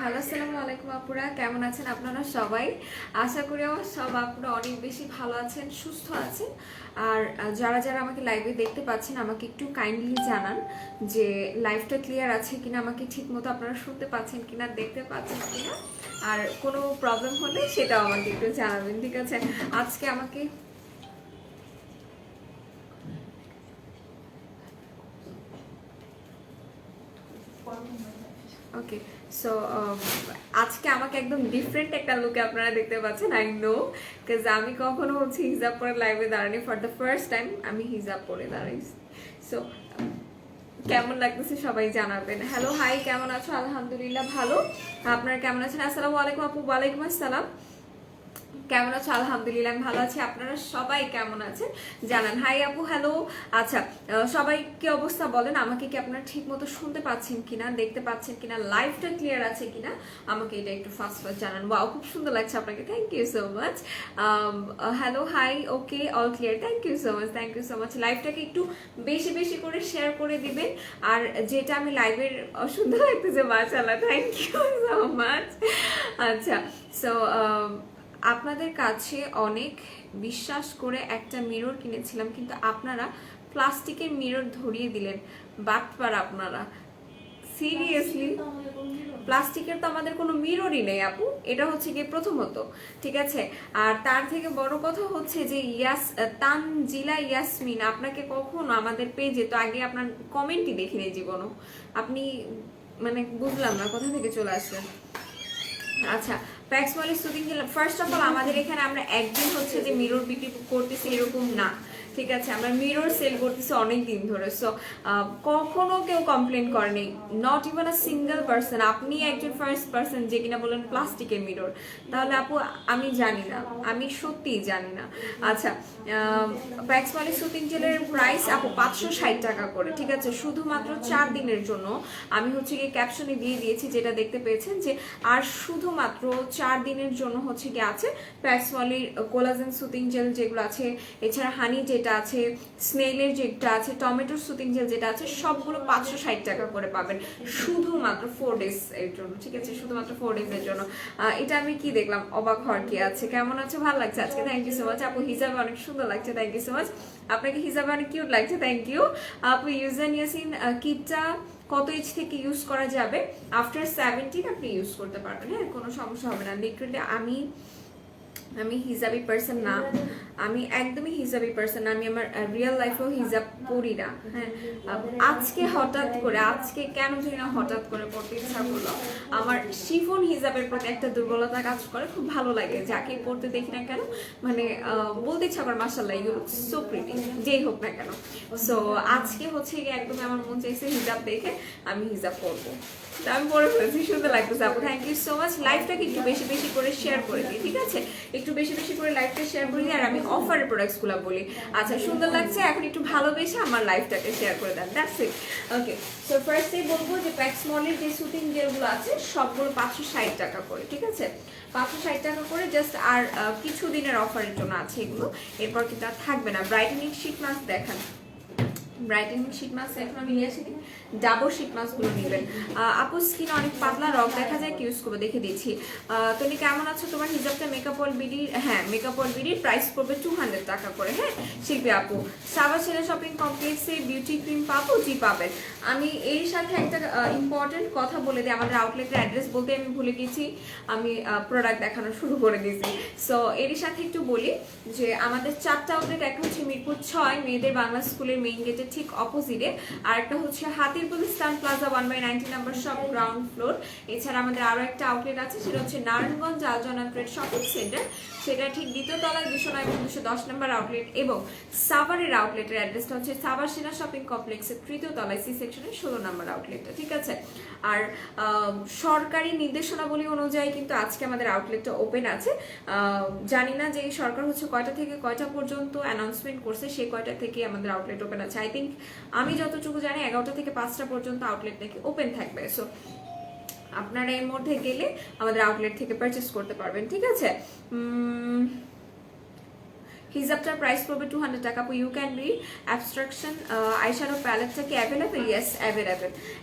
Hello, আসসালামু আলাইকুম আপুরা, কেমন আছেন আপনারা সবাই? আশা করি আমার সব আপুরা অনেক বেশি ভালো আছেন, সুস্থ আছেন। আর যারা যারা আমাকে লাইভে দেখতে পাচ্ছেন আমাকে একটু কাইন্ডলি জানান যে লাইভটা ক্লিয়ার আছে কিনা, আমাকে ঠিক মতো আপনারা শুনতে পাচ্ছেন কিনা, দেখতে পাচ্ছেন কিনা। আর কোনো প্রবলেম হলে সেটাও আমাকে একটু জানাবেন, ঠিক আছে? আজকে আমাকে ওকে, সো আজকে আমাকে একদম ডিফারেন্ট একটা লুকে আপনারা দেখতে পাচ্ছেন। আই নো, বিকজ আমি কখনো হচ্ছে হিজাব পরে লাইভে দাঁড়ানি, ফর দ্য ফার্স্ট টাইম আমি হিজাব পরে দাঁড়াইছি। সো কেমন লাগতেছে সবাই জানাবেন। হ্যালো, হাই, কেমন আছো? আলহামদুলিল্লাহ ভালো। আপনারা কেমন আছেন? আসসালামু আলাইকুম আপু। ওয়ালাইকুম আসসালাম। কেমন আছো? আলহামদুলিল্লাহ আমি ভালো আছি। আপনারা সবাই কেমন আছেন জানান। হাই আপু, হ্যালো। আচ্ছা, সবাই কি অবস্থা বলেন, আমাকে কি আপনারা ঠিক মতো শুনতে পাচ্ছেন কিনা, দেখতে পাচ্ছেন কিনা, লাইভটা ক্লিয়ার আছে কিনা, আমাকে এটা একটু ফার্স্ট জানান। ওয়াও, খুব সুন্দর লাগছে আপনাকে, thank you so much. Hello, hi, okay, all clear, thank you so much, thank you so much. লাইভটাকে একটু বেশি বেশি করে শেয়ার করে দিবেন। আর যেটা আমি লাইভের সুন্দর লাগতেছে, মাশাআল্লাহ, থ্যাংক ইউ সো মাচ। আচ্ছা, সো আপনাদের কাছে অনেক বিশ্বাস করে একটা মিরর কিনেছিলাম, কিন্তু আপনারা প্লাস্টিকের মিরর ধরিয়ে দিলেন। বাটপার আপনারা, সিরিয়াসলি। প্লাস্টিকের তো আমাদের কোনো মিররই নেই আপু, এটা হচ্ছে গিয়ে প্রথমত, ঠিক আছে? আর তার থেকে বড় কথা হচ্ছে যে তানজিলা ইয়াসমিন, আপনাকে কখনো আমাদের পেজে তো আগে আপনার কমেন্টই দেখিনি জীবনও। আপনি মানে বুঝলাম না কোথা থেকে চলে আসলেন। আচ্ছা, প্যাক্স মলের শুটিং গেলাম। ফার্স্ট অফ অল আমাদের এখানে আমরা একদিন হচ্ছে যে মিরর বিক্রি করতেছি এরকম না, ঠিক আছে? আমরা মিরর সেল করতেছি অনেক দিন ধরে। সো কখনো কেউ কমপ্লেন করেনি, not even a single person. আপনি একজন ফার্স্ট পার্সন যে কিনা বলেন প্লাস্টিকের মিরর। তাহলে আপু আমি জানি না, আমি সত্যিই জানি না। আচ্ছা, প্যাক্স মলের শুটিং জেলের প্রাইস আপু 560 টাকা করে, ঠিক আছে? শুধুমাত্র 4 দিনের জন্য। আমি হচ্ছে গিয়ে ক্যাপশনে দিয়ে দিয়েছি, যেটা দেখতে পেয়েছেন যে আর শুধুমাত্র 4 দিনের জন্য হচ্ছে গিয়ে আছে প্যাক্স মলের কোলাজেন সুতিং জেল যেগুলো আছে, এছাড়া হানি যেটা আছে, স্নেলের যেটা আছে, টমেটোর সুতিং জেল যেটা আছে, সবগুলো 560 টাকা করে পাবেন শুধুমাত্র 4 ডেজ এর জন্য, ঠিক আছে? শুধুমাত্র 4 ডেজ এর জন্য। এটা আমি কি দেখলাম, অবাক হওয়ার কি আছে। কেমন আছে? ভালো লাগছে আজকে, থ্যাংক ইউ সো মাচ আপু। হিজাবে অনেক সুন্দর লাগছে, থ্যাংক ইউ সো মাচ। আপনাকে হিজাবে অনেক কিউট লাগছে, থ্যাংক ইউ আপু। ইউজান ইয়াসিন, কিটটা কত এজ থেকে ইউজ করা যাবে? আফটার 17 আপনি ইউজ করতে পারবেন, হ্যাঁ, কোনো সমস্যা হবে না। লিটারেলি আমি হিজাবি পার্সন না, আমি একদমই হিজাবি পার্সন না। আমি আমার রিয়েল লাইফেও হিজাব পরি না, হ্যাঁ। আজকে হঠাৎ করে, আজকে কেন জানি না হঠাৎ করে পড়তে ইচ্ছা করলো। আমার শিফন হিজাবের প্রতি একটা দুর্বলতা কাজ করে, খুব ভালো লাগে যাকে পড়তে দেখি না কেন, মানে বলতে ইচ্ছা করে মাশাআল্লাহ ইউ লুক সো প্রিটি, যেই হোক না কেন। সো আজকে হচ্ছে গিয়ে একদম আমার মন চাইছে হিজাব দেখে আমি হিজাব পরবো, আমি পরে ফেলেছি, সুন্দর লাগতেছে আপু, থ্যাংক ইউ সো মাচ। লাইভটাকে একটু বেশি বেশি করে শেয়ার করে দিই, ঠিক আছে? একটু বেশি বেশি করে লাইভটা শেয়ার করে দিই। আর আমি অফারের প্রোডাক্টসগুলো বলি। আচ্ছা, সুন্দর লাগছে, এখন একটু ভালোবেসে আমার লাইভটাকে শেয়ার করে দেন, দ্যাটস ইট। ওকে, সো ফার্স্টেই বলবো যে প্যাক্স মলের যে সুতিং জেলগুলো আছে সবগুলো 560 টাকা করে, ঠিক আছে? 560 টাকা করে জাস্ট। আর কিছু দিনের অফারের জন্য আছে এগুলো, এরপর কিন্তু আর থাকবে না। ব্রাইটেনিং শীট মাস্ক দেখান, ব্রাইটেনিং শীট মাস্ক এখন আমি নিয়ে আসিনি, ডাবল শীট মাস্কগুলো নেবেন। আপু স্কিন অনেক পাতলা, রক দেখা যায়, কি ইউজ করবো দেখে দিচ্ছি। তুমি কেমন আছো? তোমার হিজাবটা মেকআপ অল বিডির, হ্যাঁ, মেকআপ অল বিডির প্রাইস পড়বে 200 টাকা করে, হ্যাঁ শিল্পী আপু। সাবা ছেলে শপিং কমপ্লেক্সে বিউটি ক্রিম পাবো? জি পাবেন। আমি এর সাথে একটা ইম্পর্টেন্ট কথা বলে দিই, আমাদের আউটলেটের অ্যাড্রেস বলতে আমি ভুলে গেছি, আমি প্রোডাক্ট দেখানো শুরু করে দিয়েছি। সো এর সাথে একটু বলি যে আমাদের 4টা আউটলেট, একটা হচ্ছে মিরপুর 6 মেয়েদের বাংলা স্কুলের মেইন গেটের ঠিক অপোজিটে, আর একটা হচ্ছে Hatirpool Eastern Plaza 1/90 number shop, ground floor. এছাড়া আমাদের আরো একটা আউটলেট আছে, সেটা হচ্ছে নারায়ণগঞ্জ আলজনা ট্রেড শপিং সেন্টার, সেটা ঠিক দ্বিতীয় তলায় 209 এবং 210 নম্বর আউটলেট। এবং সাভারের আউটলেটের অ্যাড্রেসটা হচ্ছে সাভার সেনা শপিং কমপ্লেক্সের তৃতীয় তলায় সি সেকশনের 16 নম্বর আউটলেটটা, ঠিক আছে? আর সরকারি নির্দেশনাবলী অনুযায়ী কিন্তু আজকে আমাদের আউটলেটটা ওপেন আছে। জানি না যে সরকার হচ্ছে কয়টা থেকে কয়টা পর্যন্ত অ্যানাউন্সমেন্ট করছে, সেই কয়টা থেকে আমাদের আউটলেট ওপেন আছে। আই থিঙ্ক আমি যতটুকু জানি 11টা থেকে 5টা পর্যন্ত আউটলেট নাকি ওপেন থাকবে। সো আপনারা এর মধ্যে গেলে আমাদের আউটলেট থেকে পারচেস করতে পারবেন, ঠিক আছে? হিজাবটার প্রাইস পড়বে 200 টাকা। আপু you can be abstraction eyeshadow প্যালেটটা কি অ্যাভেলেবেল? ইয়েস,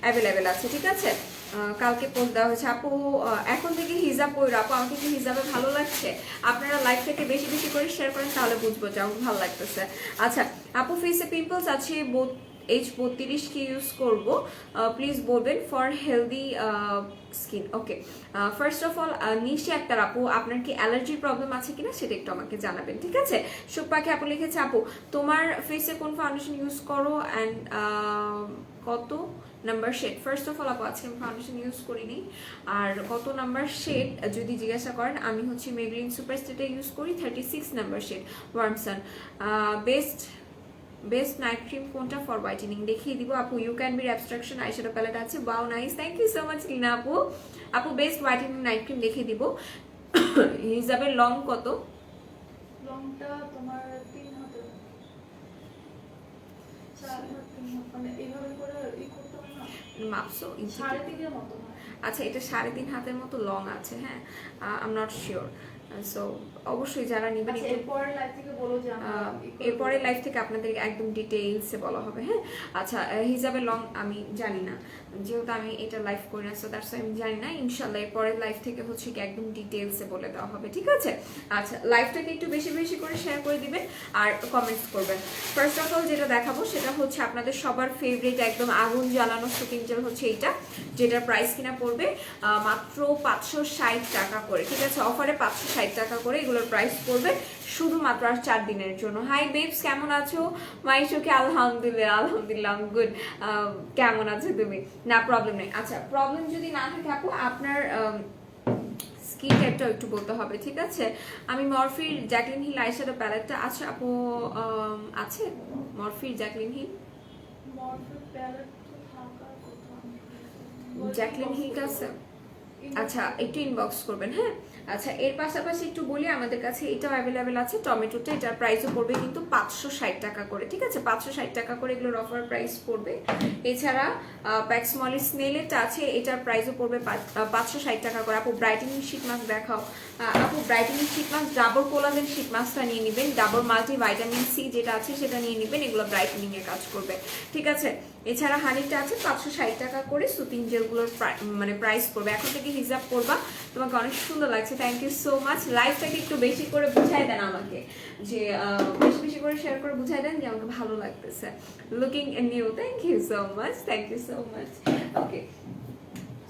অ্যাভেলেবেল আছে, ঠিক আছে। কালকে পোস্ট দেওয়া হয়েছে। আপু এখন থেকে হিজাব পরে, আপু আমাকে কি হিজাবে ভালো লাগছে? আপনারা লাইভ থেকে বেশি বেশি করে শেয়ার করেন, তাহলে বুঝবো যে আমার ভালো লাগতেছে। আচ্ছা আপু, ফেসে পিম্পলস আছে, H32 কি ইউজ করব প্লিজ বলবেন for healthy skin. Okay, first of all Nishi Akter আপু, আপনার কি অ্যালার্জির প্রবলেম আছে কিনা সেটা একটু আমাকে জানাবেন, ঠিক আছে। সুখ পাখি আপু লিখেছে, আপু তোমার ফেসে কোন ফাউন্ডেশন ইউজ করো অ্যান্ড কত number shade? First of all আপু আজকে আমি ফাউন্ডেশন ইউজ করিনি, আর কত নাম্বার শেড যদি জিজ্ঞাসা করেন, আমি হচ্ছে মেবলিন সুপার স্টেটে ইউজ করি 36 number shade warm sun. Best night cream কোনটা ফর হোয়াইটেনিং দেখিয়ে দিব আপু। You can be abstraction eyeshadow palette আছে, বাও nice, thank you so much Lina আপু। আপু বেস্ট হোয়াইটেনিং নাইট ক্রিম দেখিয়ে দিব। হিজাবের লং কত? লংটা তোমার 3 হাতের, 4 হাত 3 হাত, মানে এইভাবে করে করতে হয় না, মাপসো 3.5 এর মতো হয়। আচ্ছা, এটা 3.5 হাতের মতো লং আছে, হ্যাঁ, I am not sure. So অবশ্যই যারা নেবেন আচ্ছা, এরপরের লাইভ থেকে বলো যে এরপরের লাইভ থেকে আপনাদের একদম ডিটেইলসে বলা হবে, হ্যাঁ। আচ্ছা হিজাবের লং আমি জানি না, যেহেতু আমি এটা লাইভ করি না, সো দ্যাটস আমি জানি না। ইনশাল্লাহ এরপরের লাইভ থেকে হচ্ছে কি একদম ডিটেইলসে বলে দেওয়া হবে, ঠিক আছে। আচ্ছা লাইভটাকে একটু বেশি বেশি করে শেয়ার করে দিবেন আর কমেন্টস করবেন। ফার্স্ট অফ অল যেটা দেখাবো সেটা হচ্ছে আপনাদের সবার ফেভারিট একদম আগুন জ্বালানো শুটিং জেল হচ্ছে এইটা, যেটার প্রাইস কিনা পড়বে মাত্র 560 টাকা করে, ঠিক আছে। অফারে 560 টাকা করে এগুলোর প্রাইস পড়বে শুধুমাত্র আর 4 দিনের জন্য। হাই বেবস, কেমন আছো? মাইশোকে আলহামদুলিল্লাহ গুড। কেমন আছো তুমি? না প্রবলেম নেই। আচ্ছা প্রবলেম যদি না থাকে আপু, আপনার স্কিন টাইপটা একটু বলতে হবে, ঠিক আছে। আমি মরফির জ্যাকলিন হিল আইশ্যাডো প্যালেটটা আছে আপু, আছে মরফির জ্যাকলিন হিল, মরফির প্যালেট তো থাকার কথা, জ্যাকলিন হিল আছে। আচ্ছা একটু ইনবক্স করবেন, হ্যাঁ। আচ্ছা এর পাশাপাশি একটু বলি, আমাদের কাছে এটাও অ্যাভেলেবেল আছে টমেটোটা, এটার প্রাইসও পড়বে কিন্তু 560 টাকা করে, ঠিক আছে। 560 টাকা করে এগুলোর অফার প্রাইস পড়বে। এছাড়া প্যাক্সমলি স্নেলেরটা আছে, এটার প্রাইসও পড়বে 560 টাকা করে। আপু ব্রাইটেনিং শীট মাস্ক দেখাও। আপু brightening sheet mask double collagen sheet মাস্কটা নিয়ে নেবেন, ডাবল মাল্টি ভাইটামিন সি যেটা আছে সেটা নিয়ে নেবেন, এগুলো ব্রাইটেনিং এর কাজ করবে, ঠিক আছে। এছাড়া হানিটা আছে 560 টাকা করে, সুতিং জেলগুলোর মানে প্রাইস পড়বে। এখন থেকে হিজাব করবা, তোমাকে অনেক সুন্দর লাগছে, থ্যাংক ইউ সো মাচ। লাইভটাকে একটু বেশি করে বুঝাই দেন আমাকে, যে বেশি বেশি করে শেয়ার করে বুঝাই দেন যে আমাকে ভালো লাগতেছে। Looking new, thank you so much, thank you so much. Okay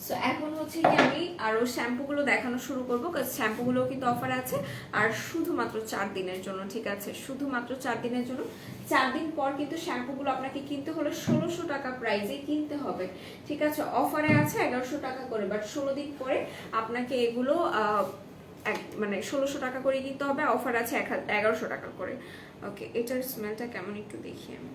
so এখন হচ্ছে কি আমি আরো শ্যাম্পুগুলো দেখানো শুরু করবো, কারণ শ্যাম্পুগুলোও কিন্তু অফার আছে আর শুধুমাত্র 4 দিনের জন্য, ঠিক আছে। শুধুমাত্র 4 দিনের জন্য, 4 দিন পর কিন্তু শ্যাম্পুগুলো আপনাকে কিনতে হলে 1600 টাকা প্রাইসে কিনতে হবে, ঠিক আছে। অফারে আছে 1100 টাকা করে, বাট 16 দিন পরে আপনাকে এগুলো মানে 1600 টাকা করে কিনতে হবে, অফার আছে 1100 টাকা করে। ওকে এটার স্মেলটা কেমন একটু দেখি আমি।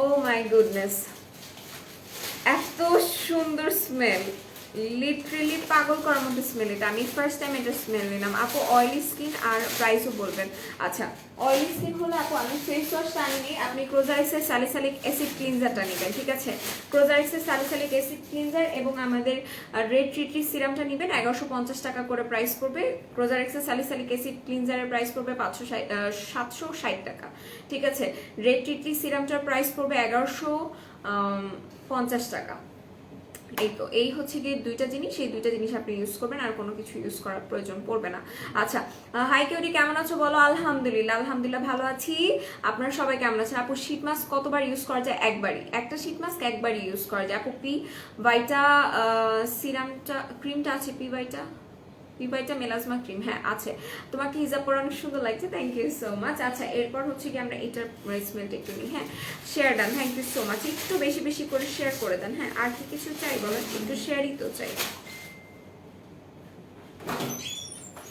ও মাই গুডনেস, এত সুন্দর স্মেল, লিটারেলি পাগল করার মতো স্মেল এটা। আমি ফার্স্ট টাইম এটা স্মেল নিলাম। আপু অয়েলি স্কিন আর প্রাইসও বলবেন। আচ্ছা অয়েলি স্কিন হলে আপু আমি ফেস ওয়াশটা আনিনি, আপনি ক্রোজারিক্সের স্যালিসাইলিক অ্যাসিড ক্লিনজারটা নেবেন, ঠিক আছে। ক্রোজারিক্সের স্যালিসাইলিক অ্যাসিড ক্লিনজার এবং আমাদের রেড ট্রিট্রি সিরামটা নেবেন, 1150 টাকা করে প্রাইস পড়বে। ক্রোজারিক্সের স্যালিসাইলিক অ্যাসিড ক্লিনজারের প্রাইস পড়বে 760 টাকা, ঠিক আছে। রেড ট্রিট্রি সিরামটার প্রাইস পড়বে 1150 টাকা। এই হচ্ছে গিয়ে দুইটা জিনিস, এই দুইটা জিনিস আপনি ইউজ করবেন, আর কোনো কিছু ইউজ করার প্রয়োজন পড়বে না। আচ্ছা হাই কেউরি, কেমন আছো বলো? আলহামদুলিল্লাহ ভালো আছি। আপনারা সবাই কেমন আছেন? আপু শীট মাস্ক কতবার ইউজ করা যায়? একবারই, একটা শীট মাস্ক একবারই ইউজ করা যায়। আপু পি ভাইটা সিরামটা ক্রিমটা আছে, পি ভাইটা মেলাজমা ক্রিম, হ্যাঁ আছে। তোমাকে হিজাব পরে অনেক সুন্দর লাগছে, থ্যাংক ইউ সো মাচ। আচ্ছা এরপর হচ্ছে কি আমরা এটার স্মেলটা একটু নিই, হ্যাঁ। Share done, thank you so much. একটু বেশি বেশি করে শেয়ার করে দেন, হ্যাঁ। আর কি কিছু চাই বলেন? একটু শেয়ারই তো চাই।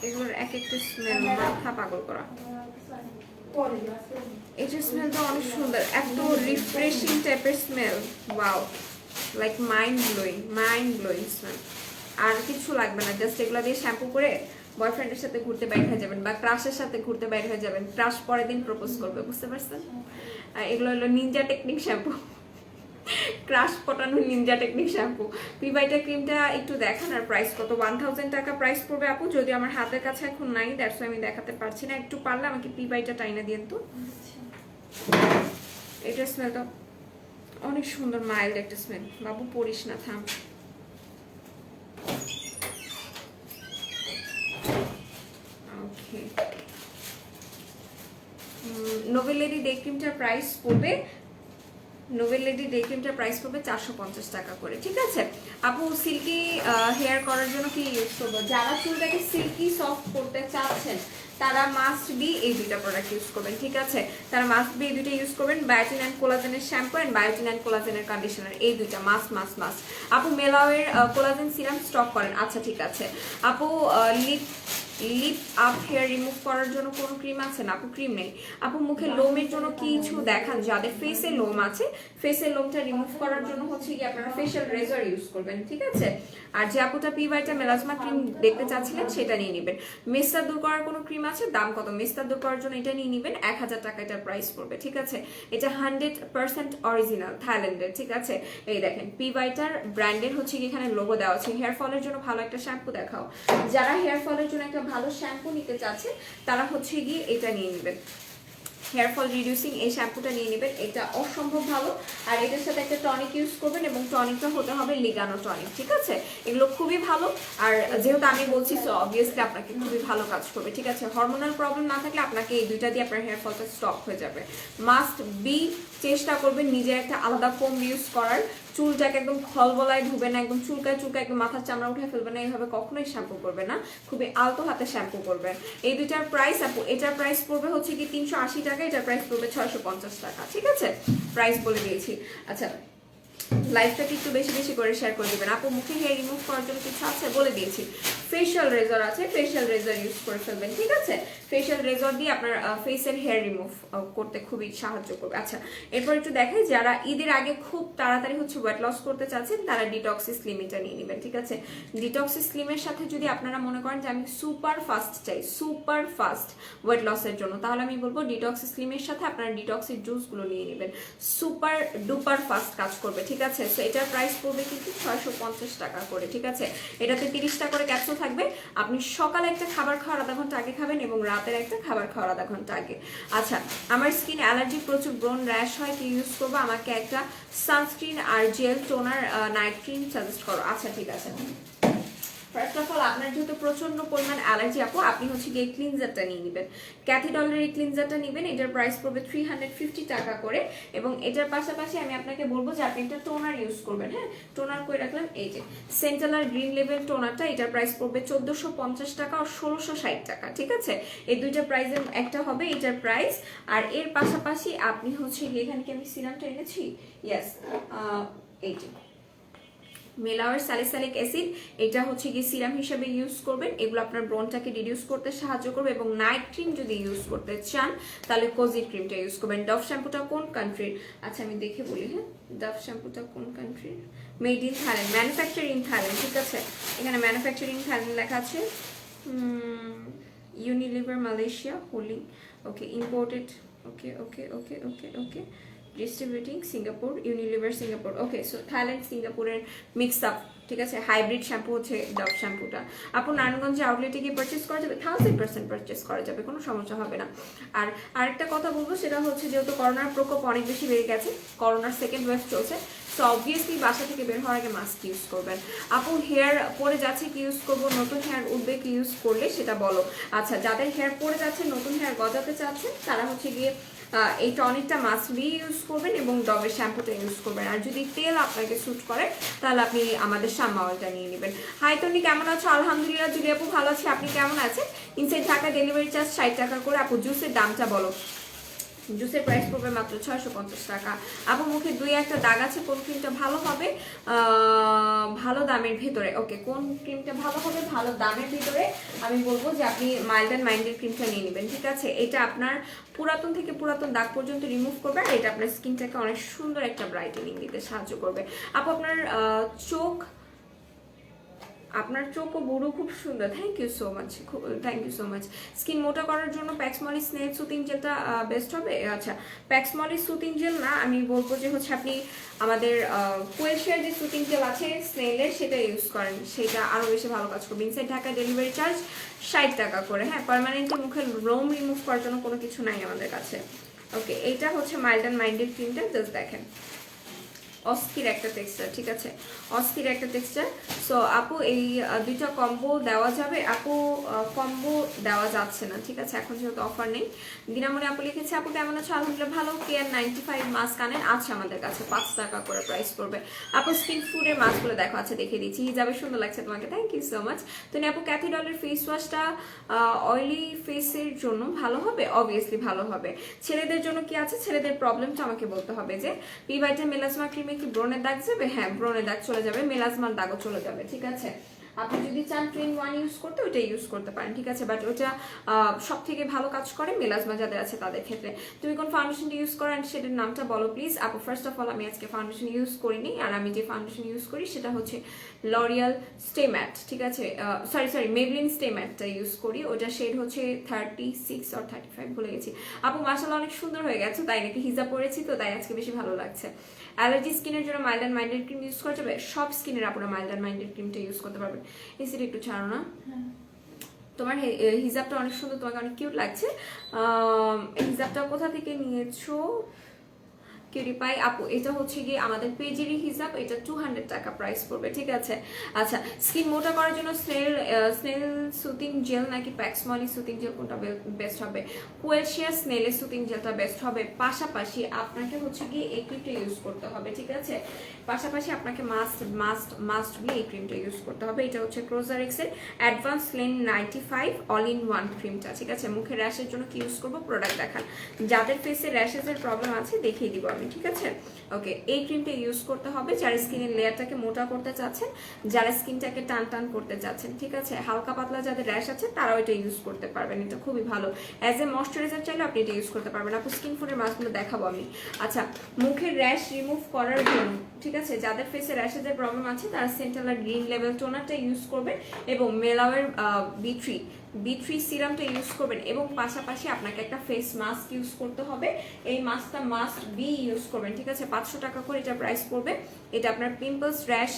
এগুলোর এক একটা স্মেল মাথা পাগল করা। এটার স্মেলটা অনেক সুন্দর, এত রিফ্রেশিং টাইপের smell, wow, like mind blowing smell. আর কিছু লাগবে না, জাস্ট এগুলো দিয়ে শ্যাম্পু করে বয়ফ্রেন্ডের সাথে ঘুরতে বের হয়ে যাবেন বা ক্রাশের সাথে ঘুরতে বের হয়ে যাবেন, ক্রাশ পরের দিন প্রপোজ করবে, বুঝতে পারছেন? এগুলো হলো নিনজা টেকনিক শ্যাম্পু, ক্রাশ পটানোর নিনজা টেকনিক শ্যাম্পু। পিভাইটা ক্রিমটা একটু দেখান আর প্রাইস কত? 1000 টাকা প্রাইস পড়বে আপু, যদি আমার হাতের কাছে এখন নাই দ্যাটস আমি দেখাতে পারছি না। একটু পারলে আমাকে পিভাইটা টাইনা দিন তো। এটা স্মেলটা অনেক সুন্দর, মাইল্ড একটা স্মেল। বাবু পড়িস না, থাম। ওকে, নোভেল লেডি ডে ক্রিমটার প্রাইস পড়বে, নোভেল লেডি ডে ক্রিমটার প্রাইস পড়বে 450 টাকা করে, ঠিক আছে আপু? সিল্কি হেয়ার করার জন্য কি ইউজ করবো? যারা চুলটাকে সিল্কি সফট করতে চাচ্ছেন তারা মাস্ট বি এই দুইটা প্রোডাক্ট ইউজ করবেন, ঠিক আছে? তারা মাস্ট বি এই দুইটা ইউজ করবেন, বায়োটিন অ্যান্ড কোলাজেনের শ্যাম্পু অ্যান্ড বায়োটিন অ্যান্ড কোলাজেনের কন্ডিশনার, এই দুইটা মাস্ট মাস্ট মাস্ট। আপু মেলাওয়ের কোলাজেন সিরাম স্টক করেন? আচ্ছা ঠিক আছে আপু। লিপ আপ হেয়ার রিমুভ করার জন্য কোনো ক্রিম আছে না আপু? ক্রিম নেই আপু। মুখে লোমের জন্য কিছু দেখান, যাদের ফেসে লোম আছে ফেসের লোমটা রিমুভ করার জন্য হচ্ছে কি আপনারা ফেশিয়াল রেজার ইউজ করবেন, ঠিক আছে? আর যে আপুটা পিভাইটা মেলাজমা ক্রিম দেখতে চাচ্ছিলেন সেটা নিয়ে নেবেন। মেস্তা দূর করার কোনো ক্রিম আছে? দাম কত? মেস্তা দূর করার জন্য এটা নিয়ে নেবেন, 1000 টাকা এটার প্রাইস পড়বে, ঠিক আছে? এটা 100% অরিজিনাল থাইল্যান্ডের, ঠিক আছে? এই দেখেন পিভাইটার ব্র্যান্ডের হচ্ছে কি এখানে লোগো দেওয়া আছে। হেয়ার ফলের জন্য ভালো একটা শ্যাম্পু দেখাও। যারা হেয়ার ফলের জন্য একটা ভালো শ্যাম্পু নিতে চাচ্ছে তারা হচ্ছে গিয়ে এটা নিয়ে নেবেন, হেয়ার ফল রিডিউসিং এই শ্যাম্পুটা নিয়ে নেবেন, এটা অসম্ভব ভালো। আর এটার সাথে একটা টনিক ইউজ করবেন এবং টনিকটা হতে হবে লিগানো টনিক, ঠিক আছে? এগুলো খুবই ভালো। আর যেহেতু আমি বলছি সো অবভিয়াসলি আপনাকে খুবই ভালো কাজ করবে, ঠিক আছে? হরমোনাল প্রবলেম না থাকলে আপনাকে এই দুইটা দিয়ে আপনার হেয়ার ফলটা স্টপ হয়ে যাবে। মাস্ট বি চেষ্টা করবেন নিজের একটা আলাদা ফোম ইউজ করার, চুলটাকে একদম খলবলায় ধুবে না, একদম চুলকায় চুলকায় একদম মাথার চামড়া উঠে ফেলবে না, এইভাবে কখনোই শ্যাম্পু করবে না, খুবই আলতো হাতে শ্যাম্পু করবেন। এই দুইটার প্রাইস আপু, এটার প্রাইস পড়বে হচ্ছে কি 380 টাকা, এটার প্রাইস পড়বে 650 টাকা, ঠিক আছে? প্রাইস বলে দিয়েছি। আচ্ছা লাইফটাকে একটু বেশি বেশি করে শেয়ার করে দেবেন আপু। মুখে হেয়ার রিমুভ করার জন্য কিছু আছে? বলে দিয়েছি, ফেশিয়াল রেজার আছে, ফেশিয়াল রেজার ইউজ করে ফেলবেন, ঠিক আছে? ফেশিয়াল রেজার দিয়ে আপনার ফেসের হেয়ার রিমুভ করতে খুবই সাহায্য করবে। আচ্ছা এরপর একটু দেখাই, যারা ঈদের আগে খুব তাড়াতাড়ি হচ্ছে ওয়েট লস করতে চাচ্ছেন তারা ডিটক্সি স্লিমটা নিয়ে নেবেন, ঠিক আছে? ডিটক্সি স্লিমের সাথে যদি আপনারা মনে করেন যে আমি সুপার ফাস্ট চাই, সুপার ফাস্ট ওয়েট লসের জন্য, তাহলে আমি বলবো ডিটক্সি স্লিমের সাথে আপনারা ডিটক্সির জুসগুলো নিয়ে নেবেন, সুপার ডুপার ফাস্ট কাজ করবে, ঠিক আছে? সো এটার প্রাইস পড়বে কিন্তু 650 টাকা করে, ঠিক আছে? এটাতে 30টা করে ক্যাপসুল থাকবে, আপনি সকালে একটা খাবার খাওয়ার আধা ঘন্টা আগে খাবেন এবং রাতের একটা খাবার খাওয়ার আধা ঘন্টা আগে। আচ্ছা আমার স্কিন অ্যালার্জি, প্রচুর ব্রন র্যাশ হয়, কি ইউজ করবো? আমাকে একটা সানস্ক্রিন আর gel toner night cream suggest করো। আচ্ছা ঠিক আছে, ফার্স্ট অফ অল আপনার যেহেতু প্রচন্ড পরিমাণ অ্যালার্জি আপু, আপনি হচ্ছে গিয়ে ক্লিনজারটা নিয়ে নেবেন, ক্যাথিডলের এই ক্লিনজারটা নেবেন, এটার প্রাইস পড়বে 350 টাকা করে। এবং এটার পাশাপাশি আমি আপনাকে বলবো যে আপনি একটা টোনার ইউজ করবেন, হ্যাঁ? টোনার করে রাখলাম, এই যে সেন্টালার গ্রিন লেভেল টোনারটা, এটার প্রাইস পড়বে 1450 টাকা আর 1660 টাকা, ঠিক আছে? এই দুইটা প্রাইসের একটা হবে এটার প্রাইস। আর এর পাশাপাশি আপনি হচ্ছে গিয়ে, এখানে কি আমি সিরামটা এনেছি? ইয়েস, এইটা মেলাওয়ার স্যালিসাইলিক অ্যাসিড, এটা হচ্ছে গিয়ে সিরাম হিসেবে ইউজ করবেন, এগুলো আপনার ব্রনটাকে রিডিউস করতে সাহায্য করবে। এবং নাইট ক্রিম যদি ইউজ করতে চান তাহলে কোজি ক্রিমটা ইউজ করবেন। ডভ শ্যাম্পুটা কোন কান্ট্রির? আচ্ছা আমি দেখে বলি, হ্যাঁ ডভ শ্যাম্পুটা কোন কান্ট্রির? Made in Thailand, manufacture in Thailand, ঠিক আছে? এখানে ম্যানুফ্যাকচারিং থাইল্যান্ড লেখা আছে। ইউনিলিভার মালয়েশিয়া হোলি, ওকে ইম্পোর্টেড, ওকে ওকে ওকে ওকে ওকে ডিস্ট্রিবিউটিং সিঙ্গাপুর, ইউনিলিভার সিঙ্গাপুর, ওকে। সো থাইল্যান্ড সিঙ্গাপুরের মিক্স আপ, ঠিক আছে? হাইব্রিড শ্যাম্পু হচ্ছে ডভ শ্যাম্পুটা। আপু নারায়ণগঞ্জে আউটলেটে গিয়ে পারচেস করা যাবে? 1000% পারচেস করা যাবে, কোনো সমস্যা হবে না। আর আরেকটা কথা বলবো, সেটা হচ্ছে যেহেতু করোনার প্রকোপ অনেক বেশি বেড়ে গেছে, করোনার সেকেন্ড ওয়েভ চলছে, সো অবভিয়াসলি বাসা থেকে বের হওয়ার আগে মাস্ক ইউজ করবেন। আপু হেয়ার পড়ে যাচ্ছে কি ইউজ করবো? নতুন হেয়ার উঠবে কি ইউজ করলে সেটা বলো। আচ্ছা যাদের হেয়ার পড়ে যাচ্ছে, নতুন হেয়ার গজাতে চাচ্ছে, তারা হচ্ছে গিয়ে এই টনিকটা মাস্ট বি ইউজ করবেন এবং ডবের শ্যাম্পুটা ইউজ করবেন। আর যদি তেল আপনাকে স্যুট করে তাহলে আপনি আমাদের শাম্মা অয়েলটা নিয়ে নেবেন। হাই তনি কেমন আছো? আলহামদুলিল্লাহ জুলি আপু ভালো আছি, আপনি কেমন আছেন? ইনসাইড ঢাকা ডেলিভারি চার্জ 60 টাকা করে। আপু জুসের দামটা বলো। জুসের প্রাইস পড়বে মাত্র 650 টাকা। আপু মুখে দুই একটা দাগ আছে, কোন ক্রিমটা ভালো হবে? ভালো দামের ভিতরে, ওকে কোন ক্রিমটা ভালো হবে ভালো দামের ভিতরে? আমি বলবো যে আপনি মাইল্ড অ্যান্ড মাইন্ডের ক্রিমটা নিয়ে নেবেন, ঠিক আছে? এটা আপনার পুরাতন থেকে পুরাতন দাগ পর্যন্ত রিমুভ করবে আর এটা আপনার স্কিনটাকে অনেক সুন্দর একটা ব্রাইটেনিং দিতে সাহায্য করবে। আপু আপনার চোখ আপনার চোখও বুড়ো খুব সুন্দর, thank you so much, thank you so much. Skin মোটা করার জন্য প্যাক্সমলি স্নেল সুতিং জেলটা বেস্ট হবে। আচ্ছা, প্যাক্সমলি সুতিং জেল না, আমি বলবো যে হচ্ছে আপনি আমাদের কোয়েলশিয়ার যে সুতিং জেল আছে স্নেলের, সেটা ইউজ করেন, সেটা আরও বেশি ভালো কাজ করবে। ইনসাইড ঢাকা ডেলিভারি চার্জ 60 টাকা করে। হ্যাঁ, পার্মানেন্টলি মুখের রোম রিমুভ করার জন্য কোনো কিছু নাই আমাদের কাছে। ওকে, এইটা হচ্ছে মাইল্ড অ্যান্ড মাইন্ডেড ক্রিমটা, জাস্ট দেখেন অস্থির একটা টেক্সচার, ঠিক আছে, অস্থির একটা টেক্সচার। সো আপু এই দুইটা কম্বো দেওয়া যাবে? আপু কম্বো দেওয়া যাচ্ছে না, ঠিক আছে, এখন যেহেতু অফার নেই। দিনামণি আপু লিখেছে, আপু কেমন আছো? আলহামদুলিল্লাহ ভালো। কেয়ার 95 মাস্ক আনেন আছে আমাদের কাছে, 5 টাকা করে প্রাইস পড়বে। আপু স্কিন ফুডের মাস্কগুলো দেখো, আছে দেখিয়ে দিচ্ছি। হিজাবে সুন্দর লাগছে তোমাকে, থ্যাংক ইউ সো মাচ। তো আপু ক্যাথিডলের ফেস ওয়াশটা অয়েলি ফেসের জন্য ভালো হবে? অবভিয়াসলি ভালো হবে। ছেলেদের জন্য কি আছে, ছেলেদের প্রবলেমটা আমাকে বলতে হবে। যে পি ভাইটা মেলাজমা ক্রিমে কি ব্রণের দাগ যাবে? হ্যাঁ, ব্রণের দাগ চলে যাবে, মেলাজমার দাগও চলে যাবে, ঠিক আছে। আপনি যদি চান ট্রেন 1 ইউজ করতে, ওইটা ইউজ করতে পারেন, ঠিক আছে, বাট ওটা সব থেকে ভালো কাজ করে মেলাজমা যাদের আছে তাদের ক্ষেত্রে। তুমি কোন ফাউন্ডেশনটা ইউজ করো অ্যান্ড সেটার নামটা বলো প্লিজ। আপু ফার্স্ট অফ অল আমি আজকে ফাউন্ডেশন ইউজ করিনি, আর আমি যে ফাউন্ডেশন ইউজ করি সেটা হচ্ছে লরিয়াল স্টে ম্যাট, ঠিক আছে, সরি মেবলিন স্টে ম্যাটটা ইউজ করি, ওটা শেড হচ্ছে 36 or 35 ভুলে গেছি। আপু মাশাআল্লাহ অনেক সুন্দর হয়ে গেছে, তাই নাকি? হিজাব পরেছি তো তাই আজকে বেশি ভালো লাগছে। অ্যালার্জি স্কিনের জন্য mild and minded cream use করা যাবে? সব স্কিনের আপনারা মাইল্ড অ্যান্ড মাইন্ডেড ক্রিমটা ইউজ করতে পারবেন। এসিটা একটু ছাড়ো না, তোমার হিজাবটা অনেক সুন্দর, তোমাকে অনেক কিউট লাগছে। হিজাবটা কোথা থেকে নিয়েছো? কিউরি পাই আপু, এটা হচ্ছে গিয়ে আমাদের পেজেরই হিসাব, এটা 200 টাকা প্রাইস পড়বে, ঠিক আছে। আচ্ছা, স্কিন মোটা করার জন্য স্নেল সুতিং জেল নাকি প্যাক্সমলি সুতিং জেল, কোনটা বেস্ট হবে? কোয়েলশিয়ার স্নেলের সুতিং জেলটা বেস্ট হবে। পাশাপাশি আপনাকে হচ্ছে গিয়ে এই ক্রিমটা ইউজ করতে হবে, ঠিক আছে, পাশাপাশি আপনাকে মাস্ট বি এই ক্রিমটা ইউজ করতে হবে। এটা হচ্ছে ক্রোজারেক্সের অ্যাডভান্স লেন 95 অল ইন ওয়ান ক্রিমটা, ঠিক আছে। মুখের র্যাশের জন্য কি ইউজ করবো, প্রোডাক্ট দেখান। যাদের ফেসে র্যাশেসের প্রবলেম আছে দেখিয়ে দিব আমি, ঠিক আছে। ওকে, এই ক্রিমটা ইউজ করতে হবে যারা স্কিনের লেয়ারটাকে মোটা করতে চাচ্ছেন, যারা স্কিনটাকে টান টান করতে চাচ্ছেন, ঠিক আছে। হালকা পাতলা যাদের র্যাশ আছে তারাও এটা ইউজ করতে পারবেন, এটা খুবই ভালো। অ্যাজ এ ময়শ্চারাইজার চাইলে আপনি এটা ইউজ করতে পারবেন। আপু স্কিন ফুডের মাস্কগুলো দেখাবো আমি। আচ্ছা, মুখের র্যাশ রিমুভ করার জন্য, ঠিক আছে, যাদের ফেসে র্যাশেসের প্রবলেম আছে তারা সেন্টালার গ্রিন লেভেল টোনারটা ইউজ করবেন এবং মেলাওয়ের বি3 সিরামটা ইউজ করবেন, এবং পাশাপাশি আপনাকে একটা ফেস মাস্ক ইউজ করতে হবে। এই মাস্কটা মাস্ট বি ইউজ করবেন, ঠিক আছে। 500 টাকা করে এটা প্রাইস পড়বে। এটা আপনার পিম্পলস, র্যাশ,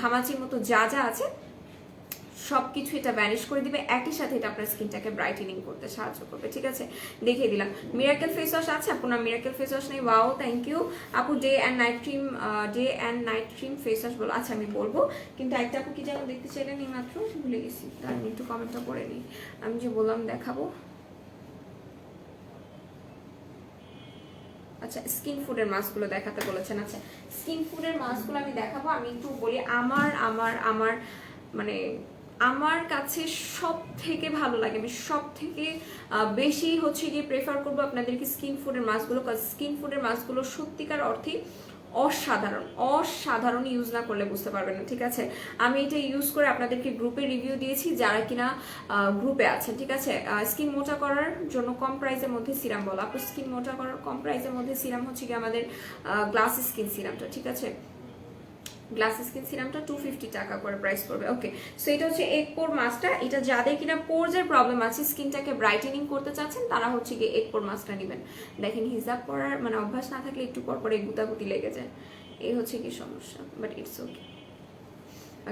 ঘামাচির মতো যা যা আছে সবকিছু এটা ভ্যানিশ করে দিবে, একই সাথে এটা আপনার স্কিনটাকে ব্রাইটেনিং করতে সাহায্য করবে, ঠিক আছে। দেখিয়ে দিলাম। মিরাকেল ফেস ওয়াশ আছে আপনার? মিরাকেল ফেস ওয়াশ নেই, ওয়াও থ্যাংক ইউ আপু। Day and night cream face wash বলো। আচ্ছা আমি বলবো, কিন্তু একটা আপু কি যেন দেখতে চাইলেন এই মাত্র, ভুলে গেছি, তার আমি একটু কমেন্টটা করে নিই। আমি যে বললাম দেখাবো, আচ্ছা স্কিন ফুডের মাস্কগুলো দেখাতে বলেছেন। আচ্ছা, স্কিন ফুডের মাস্কগুলো আমি দেখাবো। আমি একটু বলি, আমার মানে আমার কাছে সব থেকে ভালো লাগে, আমি সব থেকে বেশি হচ্ছে গিয়ে প্রেফার করবো আপনাদেরকে স্কিন ফুডের মাস্কগুলো, কারণ স্কিন ফুডের মাস্কগুলো সত্যিকার অর্থে অসাধারণ ইউজ না করলে বুঝতে পারবেন না, ঠিক আছে। আমি এটা ইউজ করে আপনাদেরকে গ্রুপে রিভিউ দিয়েছি যারা কিনা গ্রুপে আছেন, ঠিক আছে। স্কিন মোটা করার জন্য কম প্রাইসের মধ্যে সিরাম বলো আপু। স্কিন মোটা করার কম প্রাইসের মধ্যে সিরাম হচ্ছে কি আমাদের গ্লাস স্কিন সিরামটা, ঠিক আছে। গ্লাস স্কিন সিরামটা 250 টাকা করে প্রাইস পড়বে। ওকে, সো এটা হচ্ছে এক পোর মাস্কটা। এটা যাদের কিনা পোরজের প্রবলেম আছে, স্কিনটাকে ব্রাইটেনিং করতে চাচ্ছেন, তারা হচ্ছে গিয়ে এক পোর মাস্কটা নেবেন। দেখেন হিজাব পরার মানে অভ্যাস না থাকলে একটু পর পর এই গুতাগুতি লেগে যায়, এই হচ্ছে কি সমস্যা, but it's okay.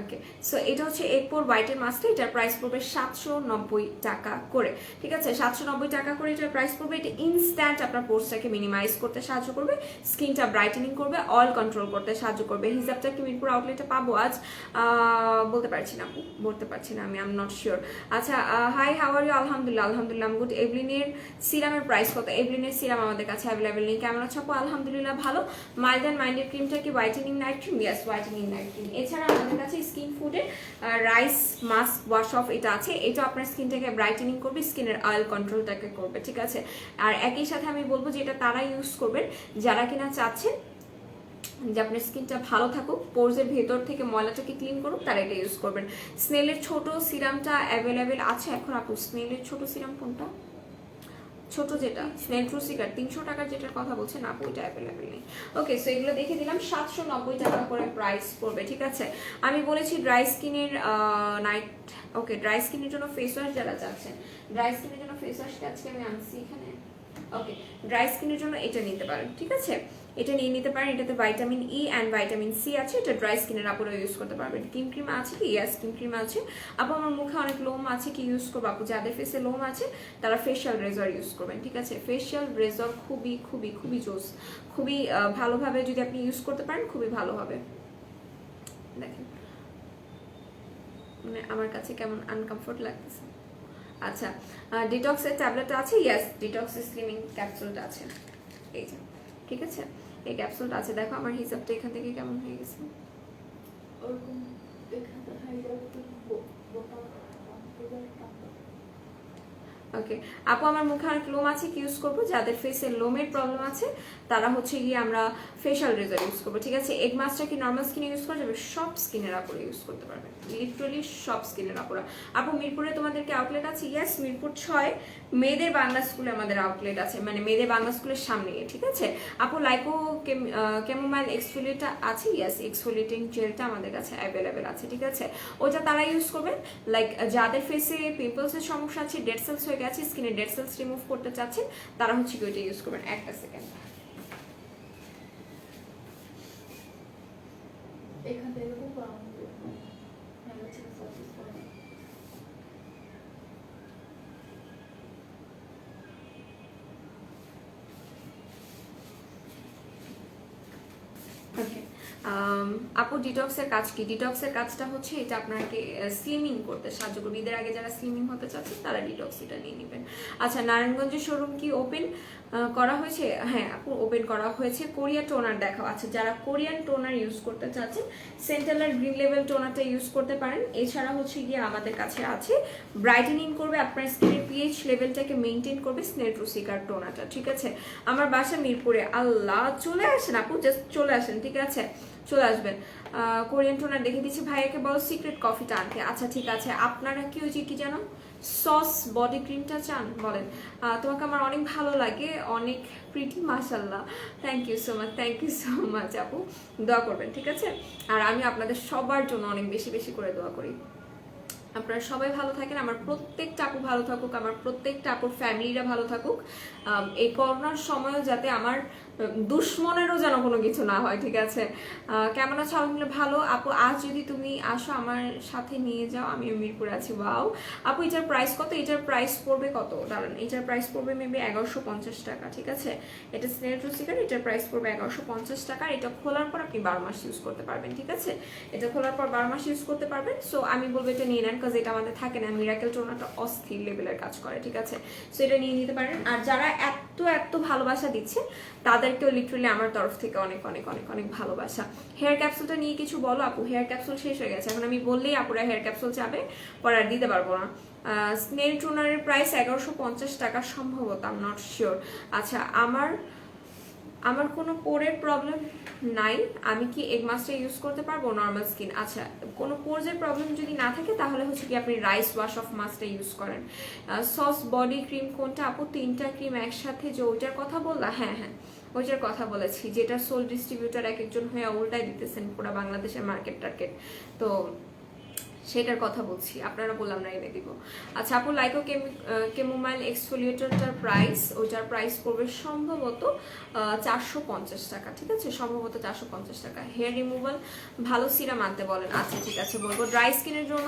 Okay, so এটা হচ্ছে এক পোর হোয়াইটের মাস্কটা, এটার প্রাইস পড়বে 790 টাকা করে, ঠিক আছে। 790 টাকা করে এটার প্রাইস পড়বে। এটা ইনস্ট্যান্ট আপনার পোর্সটাকে মিনিমাইজ করতে সাহায্য করবে, স্কিনটা ব্রাইটেনিং করবে, অয়েল কন্ট্রোল করতে সাহায্য করবে। হিজাবটা কি মিরপুর আউটলেটে পাবো আজ? বলতে পারছি না আপু, বলতে পারছি না আমি, আই এম নট শিওর। আচ্ছা, হাই হাউ আর ইউ? আলহামদুলিল্লাহ গুড। এভলিনের সিরামের প্রাইস কত? এভলিনের সিরাম আমাদের কাছে অ্যাভেলেবেল নেই। কেমন আছো আপু? আলহামদুলিল্লাহ ভালো। মাইল্ড অ্যান্ড মাইন্ডেড ক্রিমটা কি whitening night cream? Yes, whitening night cream. এছাড়া আমাদের কাছে স্কিন ফুডের রাইস মাস্ক ওয়াশ অফ এটা আছে, এটা আপনার স্কিনটাকে ব্রাইটেনিং করবে, স্কিনের অয়েল কন্ট্রোলটাকে করবে, ঠিক আছে। আর একই সাথে আমি বলবো যে এটা তারা ইউজ করবেন যারা কিনা চাচ্ছেন যে আপনার স্কিনটা ভালো থাকুক, পোরসের ভেতর থেকে ময়লাটাকে ক্লিন করুক, তারা এটা ইউজ করবেন। স্নেলের ছোট সিরামটা অ্যাভেলেবেল আছে এখন আপু। স্নেলের ছোট সিরাম কোনটা? ছোট যেটা স্নেল ট্রু সিকার 300 টাকার যেটার কথা বলছেন আপু, ওইটা অ্যাভেলেবেল নেই। ওকে, সো এগুলো দেখে দিলাম, 790 টাকা করে প্রাইস পড়বে, ঠিক আছে। আমি বলেছি ড্রাই স্কিনের নাইট, ওকে, ড্রাই স্কিনের জন্য ফেস ওয়াশ যারা চাচ্ছেন, ড্রাই স্কিনের জন্য ফেস ওয়াশটা আজকে আমি আনছি এখানে। ওকে, ড্রাই স্কিনের জন্য এটা নিতে পারেন, ঠিক আছে, এটা নিয়ে নিতে পারেন। এটাতে vitamin E and vitamin C আছে, এটা ড্রাই স্কিনের আপুরা ইউজ করতে পারবেন। স্কিন ক্রিম আছে কি? ইয়াস, স্কিন ক্রিম আছে আপু। আমার মুখে অনেক লোম আছে, কি ইউজ করবো আপু? যাদের ফেসে লোম আছে তারা ফেশিয়াল রেজর ইউজ করবেন, ঠিক আছে। ফেশিয়াল রেজর খুবই খুবই খুবই জোস, খুবই ভালোভাবে যদি আপনি ইউজ করতে পারেন খুবই ভালো হবে। দেখেন মানে আমার কাছে কেমন আনকমফোর্ট লাগতেছে। আচ্ছা, ডিটক্সের ট্যাবলেট আছে, ইয়েস, ডিটক্সের স্লিমিং ক্যাপসুলটা আছে, এই যে, ঠিক আছে, এই ক্যাপসুলটা আছে। দেখো আমার হিসাবটা এখান থেকে কেমন হয়ে গেছে। ওরকম এখানটা হাইড্রা বোটা ওকে আপু, আমার মুখে অনেক লোম আছে, কি ইউজ করবো? যাদের ফেসে লোমের প্রবলেম আছে তারা হচ্ছে গিয়ে আমরা ফেশিয়াল রেজার ইউজ করবো, ঠিক আছে। এগ মাস্কটা কি নর্মাল স্কিনে ইউজ করা যাবে? সব স্কিনের আপুরা ইউজ করতে পারবেন, লিটারালি সব স্কিনের আপুরা। আপু মিরপুরে তোমাদেরকে আউটলেট আছে? ইয়েস, মিরপুর 6 মেয়েদের বাংলা স্কুলে আমাদের আউটলেট আছে, মানে মেয়েদের বাংলা স্কুলের সামনে, ঠিক আছে। আপু লাইকো ক্যামোমাইল এক্সফোলিয়েটটা আছে? ইয়েস, এক্সফোলিয়েটিং জেলটা আমাদের কাছে অ্যাভেলেবেল আছে, ঠিক আছে। ওটা তারা ইউজ করবেন, লাইক যাদের ফেসে পিম্পলসের সমস্যা আছে, ডেড সেলস হয়ে গেছে, স্কিনে ডেড সেলস রিমুভ করতে চাচ্ছেন, তারা হচ্ছে কি ওইটা ইউজ করবেন। একটা সেকেন্ড, এখান থেকে এরকম করা হবে হ্যাঁ হচ্ছে সার্ভিস করা ওকে আপু ডিটক্সের কাজ কি? ডিটক্সের কাজটা হচ্ছে এটা আপনাকে স্লিমিং করতে সাহায্য করবে। ঈদের আগে যারা স্লিমিং হতে চাচ্ছেন তারা ডিটক্স এটা নিয়ে নেবেন। আচ্ছা, নারায়ণগঞ্জের শোরুম কি ওপেন করা হয়েছে? হ্যাঁ আপু, ওপেন করা হয়েছে। কোরিয়া টোনার দেখাও। আচ্ছা, যারা কোরিয়ান টোনার ইউজ করতে চাচ্ছেন সেন্টেলার গ্রিন লেভেল টোনারটা ইউজ করতে পারেন। এছাড়া হচ্ছে গিয়ে আমাদের কাছে আছে ব্রাইটেনিং করবে, আপনার স্কিনের পিএইচ লেভেলটাকে মেনটেন করবে স্নেল ট্রু সিকার টোনারটা, ঠিক আছে। আমার বাসা মিরপুরে। আল্লাহ, চলে আসেন আপু, জাস্ট চলে আসেন, ঠিক আছে, চলে আসবেন। কোরিয়ান টোনার দেখে দিচ্ছি। ভাইয়াকে বলো সিক্রেট কফিটা আনতে। আচ্ছা ঠিক আছে। আপনারা কি ওই যে কি জানো সস বডি ক্রিমটা চান? বলেন। তোমাকে আমার অনেক ভালো লাগে, অনেক প্রিটি, মাশাল্লাহ। Thank you so much, thank you so much আপু। দোয়া করবেন, ঠিক আছে। আর আমি আপনাদের সবার জন্য অনেক বেশি বেশি করে দোয়া করি। আপনারা সবাই ভালো থাকেন, আমার প্রত্যেকটা আপু ভালো থাকুক, আমার প্রত্যেকটা আপুর ফ্যামিলিরা ভালো থাকুক। এই করোনার সময়ও যাতে আমার দুশ্মনেরও যেন কোনো কিছু না হয়, ঠিক আছে। কেমন আছো? আলহামদুলিল্লাহ ভালো আপু। আজ যদি তুমি আসো আমার সাথে নিয়ে যাও, আমি মিরপুরে আছি। ওয়াও আপু, এটার প্রাইস কত? এটার প্রাইস পড়বে কত? দাঁড়ান, এটার প্রাইস পড়বে মেবি 1150 টাকা, ঠিক আছে। এটা স্নেল ট্রু সিকার, এটার প্রাইস পড়বে 1150 টাকা। এটা খোলার পর আপনি 12 মাস ইউজ করতে পারবেন, ঠিক আছে। এটা খোলার পর 12 মাস ইউজ করতে পারবেন। সো আমি বলবো এটা নিয়ে নেন, কাজ এটা আমাদের থাকে না। মিরাকেল টোনারটা অস্থির লেভেলের কাজ করে, ঠিক আছে। সো এটা নিয়ে নিতে পারেন। আর যারা এত এত ভালোবাসা দিচ্ছে তাদেরকেও লিটারালি আমার তরফ থেকে অনেক অনেক অনেক অনেক ভালোবাসা। হেয়ার ক্যাপসুলটা নিয়ে কিছু বলো আপু। হেয়ার ক্যাপসুল শেষ হয়ে গেছে, এখন আমি বললেই আপুরা হেয়ার ক্যাপসুল চাবে, পরে আর দিতে পারবো না। স্নেল টোনারের প্রাইস 1150 টাকা সম্ভবত, আই এম নট শিওর। আচ্ছা, আমার কোনো পোরের প্রবলেম নাই, আমি কি এগ মাস্কটা ইউজ করতে পারবো নর্মাল স্কিন? আচ্ছা, কোনো পোরের প্রবলেম যদি না থাকে তাহলে হচ্ছে কি আপনি রাইস ওয়াশ অফ মাস্কটা ইউজ করেন। সস বডি ক্রিম কোনটা আপু? 3টা ক্রিম একসাথে যে ওইটার কথা বললা? হ্যাঁ হ্যাঁ, ওইটার কথা বলেছি, যেটা সোল ডিস্ট্রিবিউটার এক একজন হয়ে উল্টাই দিতেছেন পুরো বাংলাদেশের মার্কেট টার্গেট, তো সেটার কথা বলছি। আপনারা বললাম না এনে দিব। আচ্ছা আপু, লাইকো কেমোমাইল এক্সফোলিয়েটরটার প্রাইস, ওইটার প্রাইস পড়বে সম্ভবত 450 টাকা, ঠিক আছে, সম্ভবত 450 টাকা। হেয়ার রিমুভাল ভালো সিরাম আনতে বলেন। আচ্ছা ঠিক আছে, বলবো। ড্রাই স্কিনের জন্য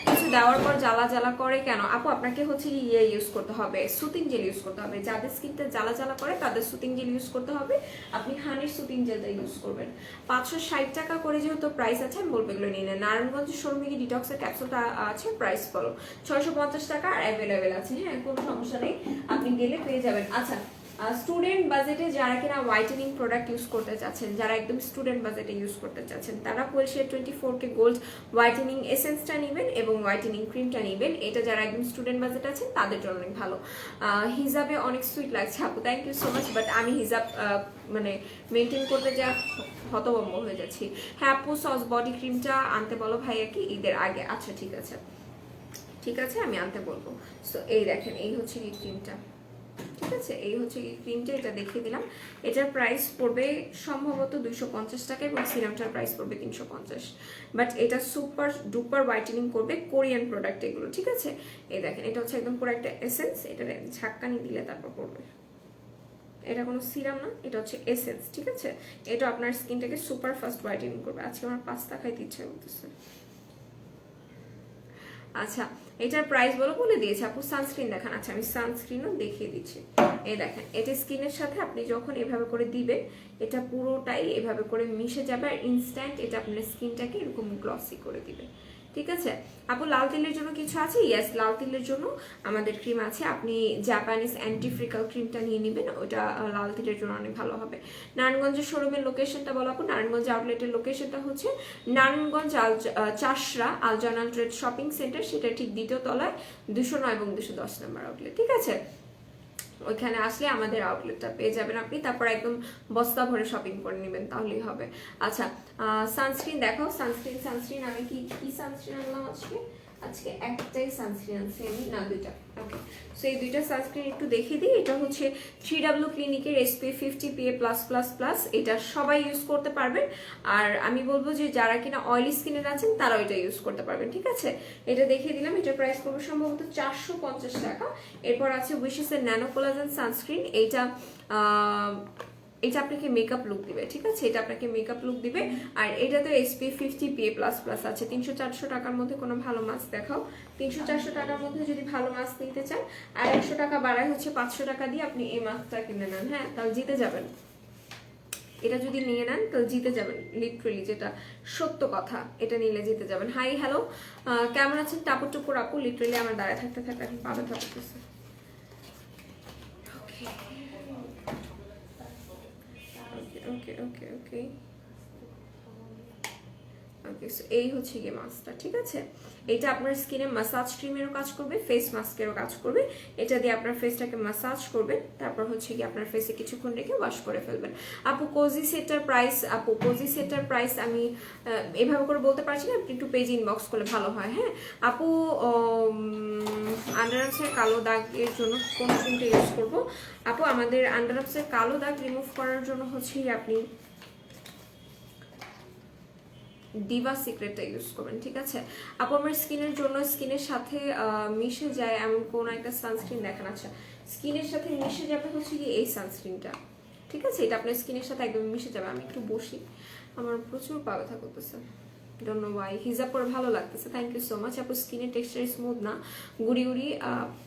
কিছু দেওয়ার পর জ্বালা জ্বালা করে কেন আপু? আপনাকে হচ্ছে ইয়ে ইউজ করতে হবে, সুতিং জেল ইউজ করতে হবে। যাদের স্কিনটা জ্বালা জ্বালা করে তাদের সুতিং জেল ইউজ করতে হবে। আপনি হানির সুতিং জেলটা ইউজ করবেন। 560 টাকা করে যেহেতু প্রাইস আছে, আমি বলবো এগুলো নিয়ে নেন। নারায়ণগঞ্জের শোরুমে কি ডিটক্সের ক্যাপসুলটা আছে? প্রাইস বলো। 650 টাকা আর অ্যাভেলেবেল আছে, হ্যাঁ কোনো সমস্যা নেই, আপনি গেলে পেয়ে যাবেন। আচ্ছা, স্টুডেন্ট বাজেটে যারা কিনা হোয়াইটেনিং প্রোডাক্ট ইউজ করতে চাচ্ছেন, যারা একদম স্টুডেন্ট বাজেটে ইউজ করতে চাচ্ছেন, তারা কোয়েলশেয়ার 24K গোল্ড হোয়াইটেনিং এসেন্সটা নেবেন এবং হোয়াইটেনিং ক্রিমটা নেবেন। এটা যারা একদম স্টুডেন্ট বাজেট আছেন তাদের জন্য অনেক ভালো। হিজাবে অনেক সুইট লাগছে আপু, thank you so much. But আমি হিজাব মানে মেনটেন করতে যা হতভম্ব হয়ে যাচ্ছি। হ্যাঁ আপু, সস বডি ক্রিমটা আনতে বলো ভাইয়া কি ঈদের আগে? আচ্ছা ঠিক আছে, ঠিক আছে, আমি আনতে বলবো। সো এই দেখেন, এই হচ্ছে কি ক্রিমটা, ঠিক আছে, এই হচ্ছে এই ক্রিমটা, এটা দেখিয়ে দিলাম। এটার প্রাইস পড়বে সম্ভবত 250 টাকা এবং সিরামটার প্রাইস পড়বে 350। বাট এটা সুপার ডুপার হোয়াইটেনিং করবে, কোরিয়ান প্রোডাক্ট এগুলো, ঠিক আছে। এই দেখেন, এটা হচ্ছে একদম পুরো একটা এসেন্স, এটা ঝাক্কানি দিলে তারপর পড়বে। এটা কোনো সিরাম না, এটা হচ্ছে এসেন্স, ঠিক আছে। এটা আপনার স্কিনটাকে সুপার ফাস্ট হোয়াইটেনিং করবে। আজকে আমার পাস্তা খাইতে ইচ্ছা করতেছে। আচ্ছা, এটার প্রাইস বলে দিয়েছে আপু। সানস্ক্রিন দেখান। আচ্ছা, আমি সানস্ক্রিনও দেখিয়ে দিচ্ছি। এই দেখেন, এটা স্কিনের সাথে আপনি যখন এভাবে করে দিবেন, এটা পুরোটাই এভাবে করে মিশে যাবে আর ইনস্ট্যান্ট এটা আপনার স্কিনটাকে এরকম গ্লসি করে দিবে, ঠিক আছে। আপু লাল তিলের জন্য কিছু আছে? ইয়েস, লাল তিলের জন্য আমাদের ক্রিম আছে। আপনি জাপানিজ অ্যান্টি ফ্রিকাল ক্রিমটা নিয়ে নেবেন, ওটা লাল তিলের জন্য অনেক ভালো হবে। নারায়ণগঞ্জের শোরুমের লোকেশনটা বলো আপু। নারায়ণগঞ্জ আউটলেটের লোকেশনটা হচ্ছে নারায়ণগঞ্জ চাষরা আলজানাল ট্রেড শপিং সেন্টার, সেটা ঠিক দ্বিতীয় তলায় 209 এবং 210 নম্বর আউটলেট, ঠিক আছে। ওইখানে আসলে আমাদের আউটলেটটা পেয়ে যাবেন আপনি, তারপর একদম বস্তা ভরে শপিং করে নেবেন, তাহলেই হবে। আচ্ছা, সানস্ক্রিন দেখো। সানস্ক্রিন আমি কি সানস্ক্রিন আনলাম আজকে একটাই সানস্ক্রিন আছে আমি, না দুইটা। ওকে, সো এই দুইটা সানস্ক্রিন একটু দেখিয়ে দিই। এটা হচ্ছে 3W ক্লিনিকের SPF 50 PA+++, এটা সবাই ইউজ করতে পারবেন। আর আমি বলবো যে যারা কিনা অয়েলি স্কিনের আছেন তারাও এটা ইউজ করতে পারবেন, ঠিক আছে। এটা দেখিয়ে দিলাম। এটার প্রাইস পড়বে সম্ভবত 450 টাকা। এরপর আছে উইশেসের ন্যানো কোলাজেন সানস্ক্রিন। এটা আপনাকে মেকআপ লুক দিবে, ঠিক আছে। এটা আপনাকে মেকআপ লুক দিবে। আর এটা তো SPF 50 PA++ আছে। 300-400 টাকার মধ্যে কোনো ভালো মাস্ক দেখাও। 300-400 টাকার মধ্যে যদি ভালো মাস্ক নিতে চান, আর 100 টাকা বাড়ায় হচ্ছে 500 টাকা দিয়ে আপনি এই মাস্কটা কিনে নেন, হ্যাঁ, তাহলে জিতে যাবেন। এটা যদি নিয়ে নেন তাহলে জিতে যাবেন, লিটারেলি, যেটা সত্য কথা। এটা নিলে জিতে যাবেন। হাই, হ্যালো, কেমন আছেন টাপুর টুপুর আপু? লিটারেলি আমার দাঁড়ায় থাকতে এখন পা ব্যথা করতেছে। ওকে ওকে ওকে ওকে, সো এই হচ্ছে গিয়ে মাস্কটা, ঠিক আছে। এটা আপনার স্কিনে মাসাজ ক্রিমেরও কাজ করবে, ফেস মাস্কেরও কাজ করবে। এটা দিয়ে আপনার ফেসটাকে মাসাজ করবেন, তারপর হচ্ছে গিয়ে আপনার ফেসে কিছুক্ষণ রেখে ওয়াশ করে ফেলবেন। আপু কোজি সেটার প্রাইস আমি এভাবে করে বলতে পারছি না, আপনি একটু পেজ ইনবক্স করলে ভালো হয়, হ্যাঁ। আপু আন্ডারআর্মসের কালো দাগের জন্য কোন ক্রিমটা ইউজ করবো? আপু আমাদের আন্ডারআর্মসের কালো দাগ রিমুভ করার জন্য হচ্ছে আপনি ডিভা সিক্রেটটা ইউজ করবেন, ঠিক আছে। আপু আমার স্কিনের জন্য স্কিনের সাথে মিশে যায় এমন কোন একটা সানস্ক্রিন দেখান। আচ্ছা, স্কিনের সাথে মিশে যাবে হচ্ছে কি এই সানস্ক্রিনটা, ঠিক আছে। এটা আপনার স্কিনের সাথে একদম মিশে যাবে। আমি একটু বসি, আমার প্রচুর পা ব্যথা করতেছে, ডোন্ট নো ওয়াই। হিজাব পরে ভালো লাগতেছে, থ্যাংক ইউ সো মাচ। আপু স্কিনের টেক্সচার স্মুথ না, গুড়ি গুড়ি।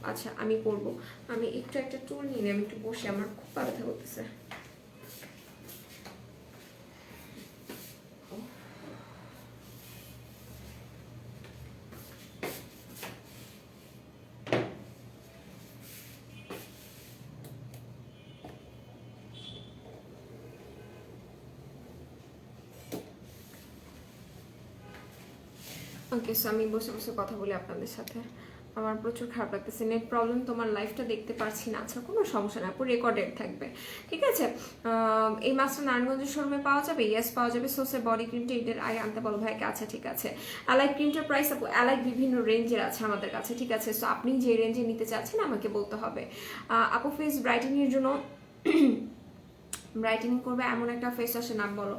আচ্ছা, আমি পরবো। আমি একটু একটা টুল নিয়ে আমি একটু বসি, আমার খুব পা ব্যথা করতেছে। ওকে, সো আমি বসে বসে কথা বলি আপনাদের সাথে। আমার প্রচুর খারাপ লাগতেছে, নেট প্রবলেম, তোমার লাইফটা দেখতে পারছি না। আচ্ছা, কোনো সমস্যা না আপু, রেকর্ডেড থাকবে, ঠিক আছে। এই মাছটা নারায়ণগঞ্জের শোরুমে পাওয়া যাবে? ইয়েস, পাওয়া যাবে। সোসের বডি ক্রিমটা ঈদের আগে আনতে বলো ভাইকে। আচ্ছা, ঠিক আছে। অ্যালাইক ক্রিমটার প্রাইস আপু, অ্যালাইক বিভিন্ন রেঞ্জের আছে আমাদের কাছে, ঠিক আছে। সো আপনি যে রেঞ্জে নিতে চাচ্ছেন আমাকে বলতে হবে। আপু ফেস ব্রাইটেনিংয়ের জন্য ব্রাইটেনিং করবে এমন একটা ফেস ওয়াশের নাম বলো।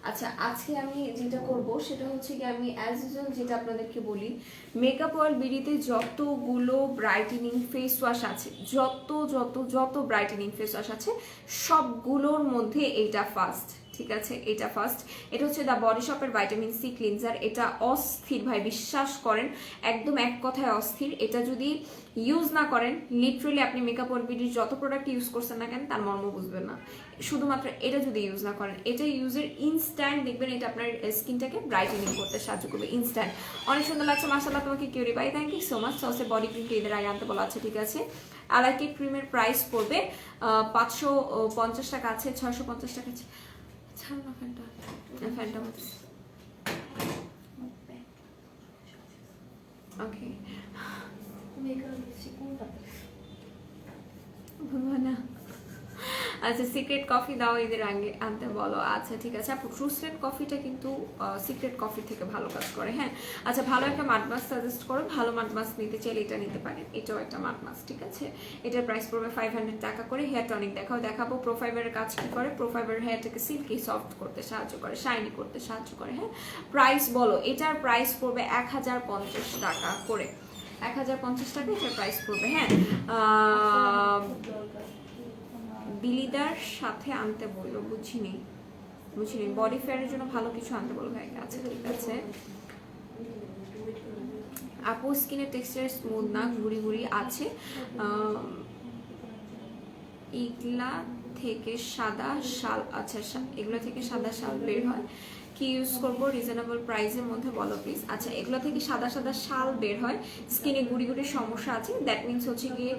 আচ্ছা, আজকে আমি যেটা করব সেটা হচ্ছে কি, আমি অ্যাজ ইউজুয়াল যেটা আপনাদেরকে বলি, মেকআপ অয়েল বিডিতে যতগুলো ব্রাইটেনিং ফেস ওয়াশ আছে, যত ব্রাইটেনিং ফেস ওয়াশ আছে, সবগুলোর মধ্যে এইটা ফার্স্ট, ঠিক আছে। এটা ফার্স্ট। এটা হচ্ছে দ্য বডি শপের ভাইটামিন সি ক্লিনজার। এটা অস্থির ভাই, বিশ্বাস করেন, একদম এক কথায় অস্থির। এটা যদি ইউজ না করেন, লিটারেলি আপনি মেকআপ অয়েল বিডির যত প্রোডাক্ট ইউজ করছেন না কেন তার মর্ম বুঝবেন না, শুধুমাত্র এটা যদি ইউজ না করেন। এটা ইউজের ইনস্ট্যান্ট দেখবেন এটা আপনার স্কিনটাকে ব্রাইটেনিং করতে সাহায্য করবে, ইনস্ট্যান্ট। অনেক সুন্দর লাগছে, মাশাআল্লাহ, তোমাকে cutie pie, thank you so much. সসে বডি ক্রিমটা এদের আগে আনতে বলা আছে, ঠিক আছে। অ্যালাইকে ক্রিমের প্রাইস পড়বে 550 টাকা আছে, 650 টাকা আছে। ছাড় না ফ্যানটা, ফ্যানটা মতো। ওকে, না আচ্ছা সিক্রেট কফি দাও এদের আগে আনতে বলো। আচ্ছা ঠিক আছে আপু, ট্রুসলেট কফিটা কিন্তু সিক্রেট কফি থেকে ভালো কাজ করে। হ্যাঁ আচ্ছা, ভালো একটা মাড মাস্ক সাজেস্ট করো। ভালো মাড মাস্ক নিতে চাইলে এটা নিতে পারেন, এটাও একটা মাড মাস্ক। ঠিক আছে, এটার প্রাইস পড়বে 500 টাকা করে। হেয়ার টনিক দেখাবো। প্রোফাইবারের কাজ কি করে? প্রোফাইবার হেয়ারটাকে সিল্কি সফট করতে সাহায্য করে, শাইনি করতে সাহায্য করে। হ্যাঁ প্রাইস বলো। এটার প্রাইস পড়বে 1050 টাকা করে। 1050 টাকা এটার প্রাইস পড়বে। হ্যাঁ বিলিদার সাথে আনতে বললো, বুঝিনি। বডি ফেয়ারের জন্য ভালো কিছু আনতে বলবো ভাই। আচ্ছা ঠিক আছে আপু, স্কিনের টেক্সচার স্মুথ না, গুড়ি গুড়ি আছে। এগুলা থেকে সাদা শাল, আচ্ছা এগুলো থেকে সাদা শাল বের হয়, কি ইউজ করবো রিজনেবল প্রাইসের মধ্যে বলো প্লিজ। আচ্ছা এগুলো থেকে সাদা সাদা শাল বের হয়, স্কিনে গুড়ি গুড়ির সমস্যা আছে, দ্যাট মিনস হচ্ছে গিয়ে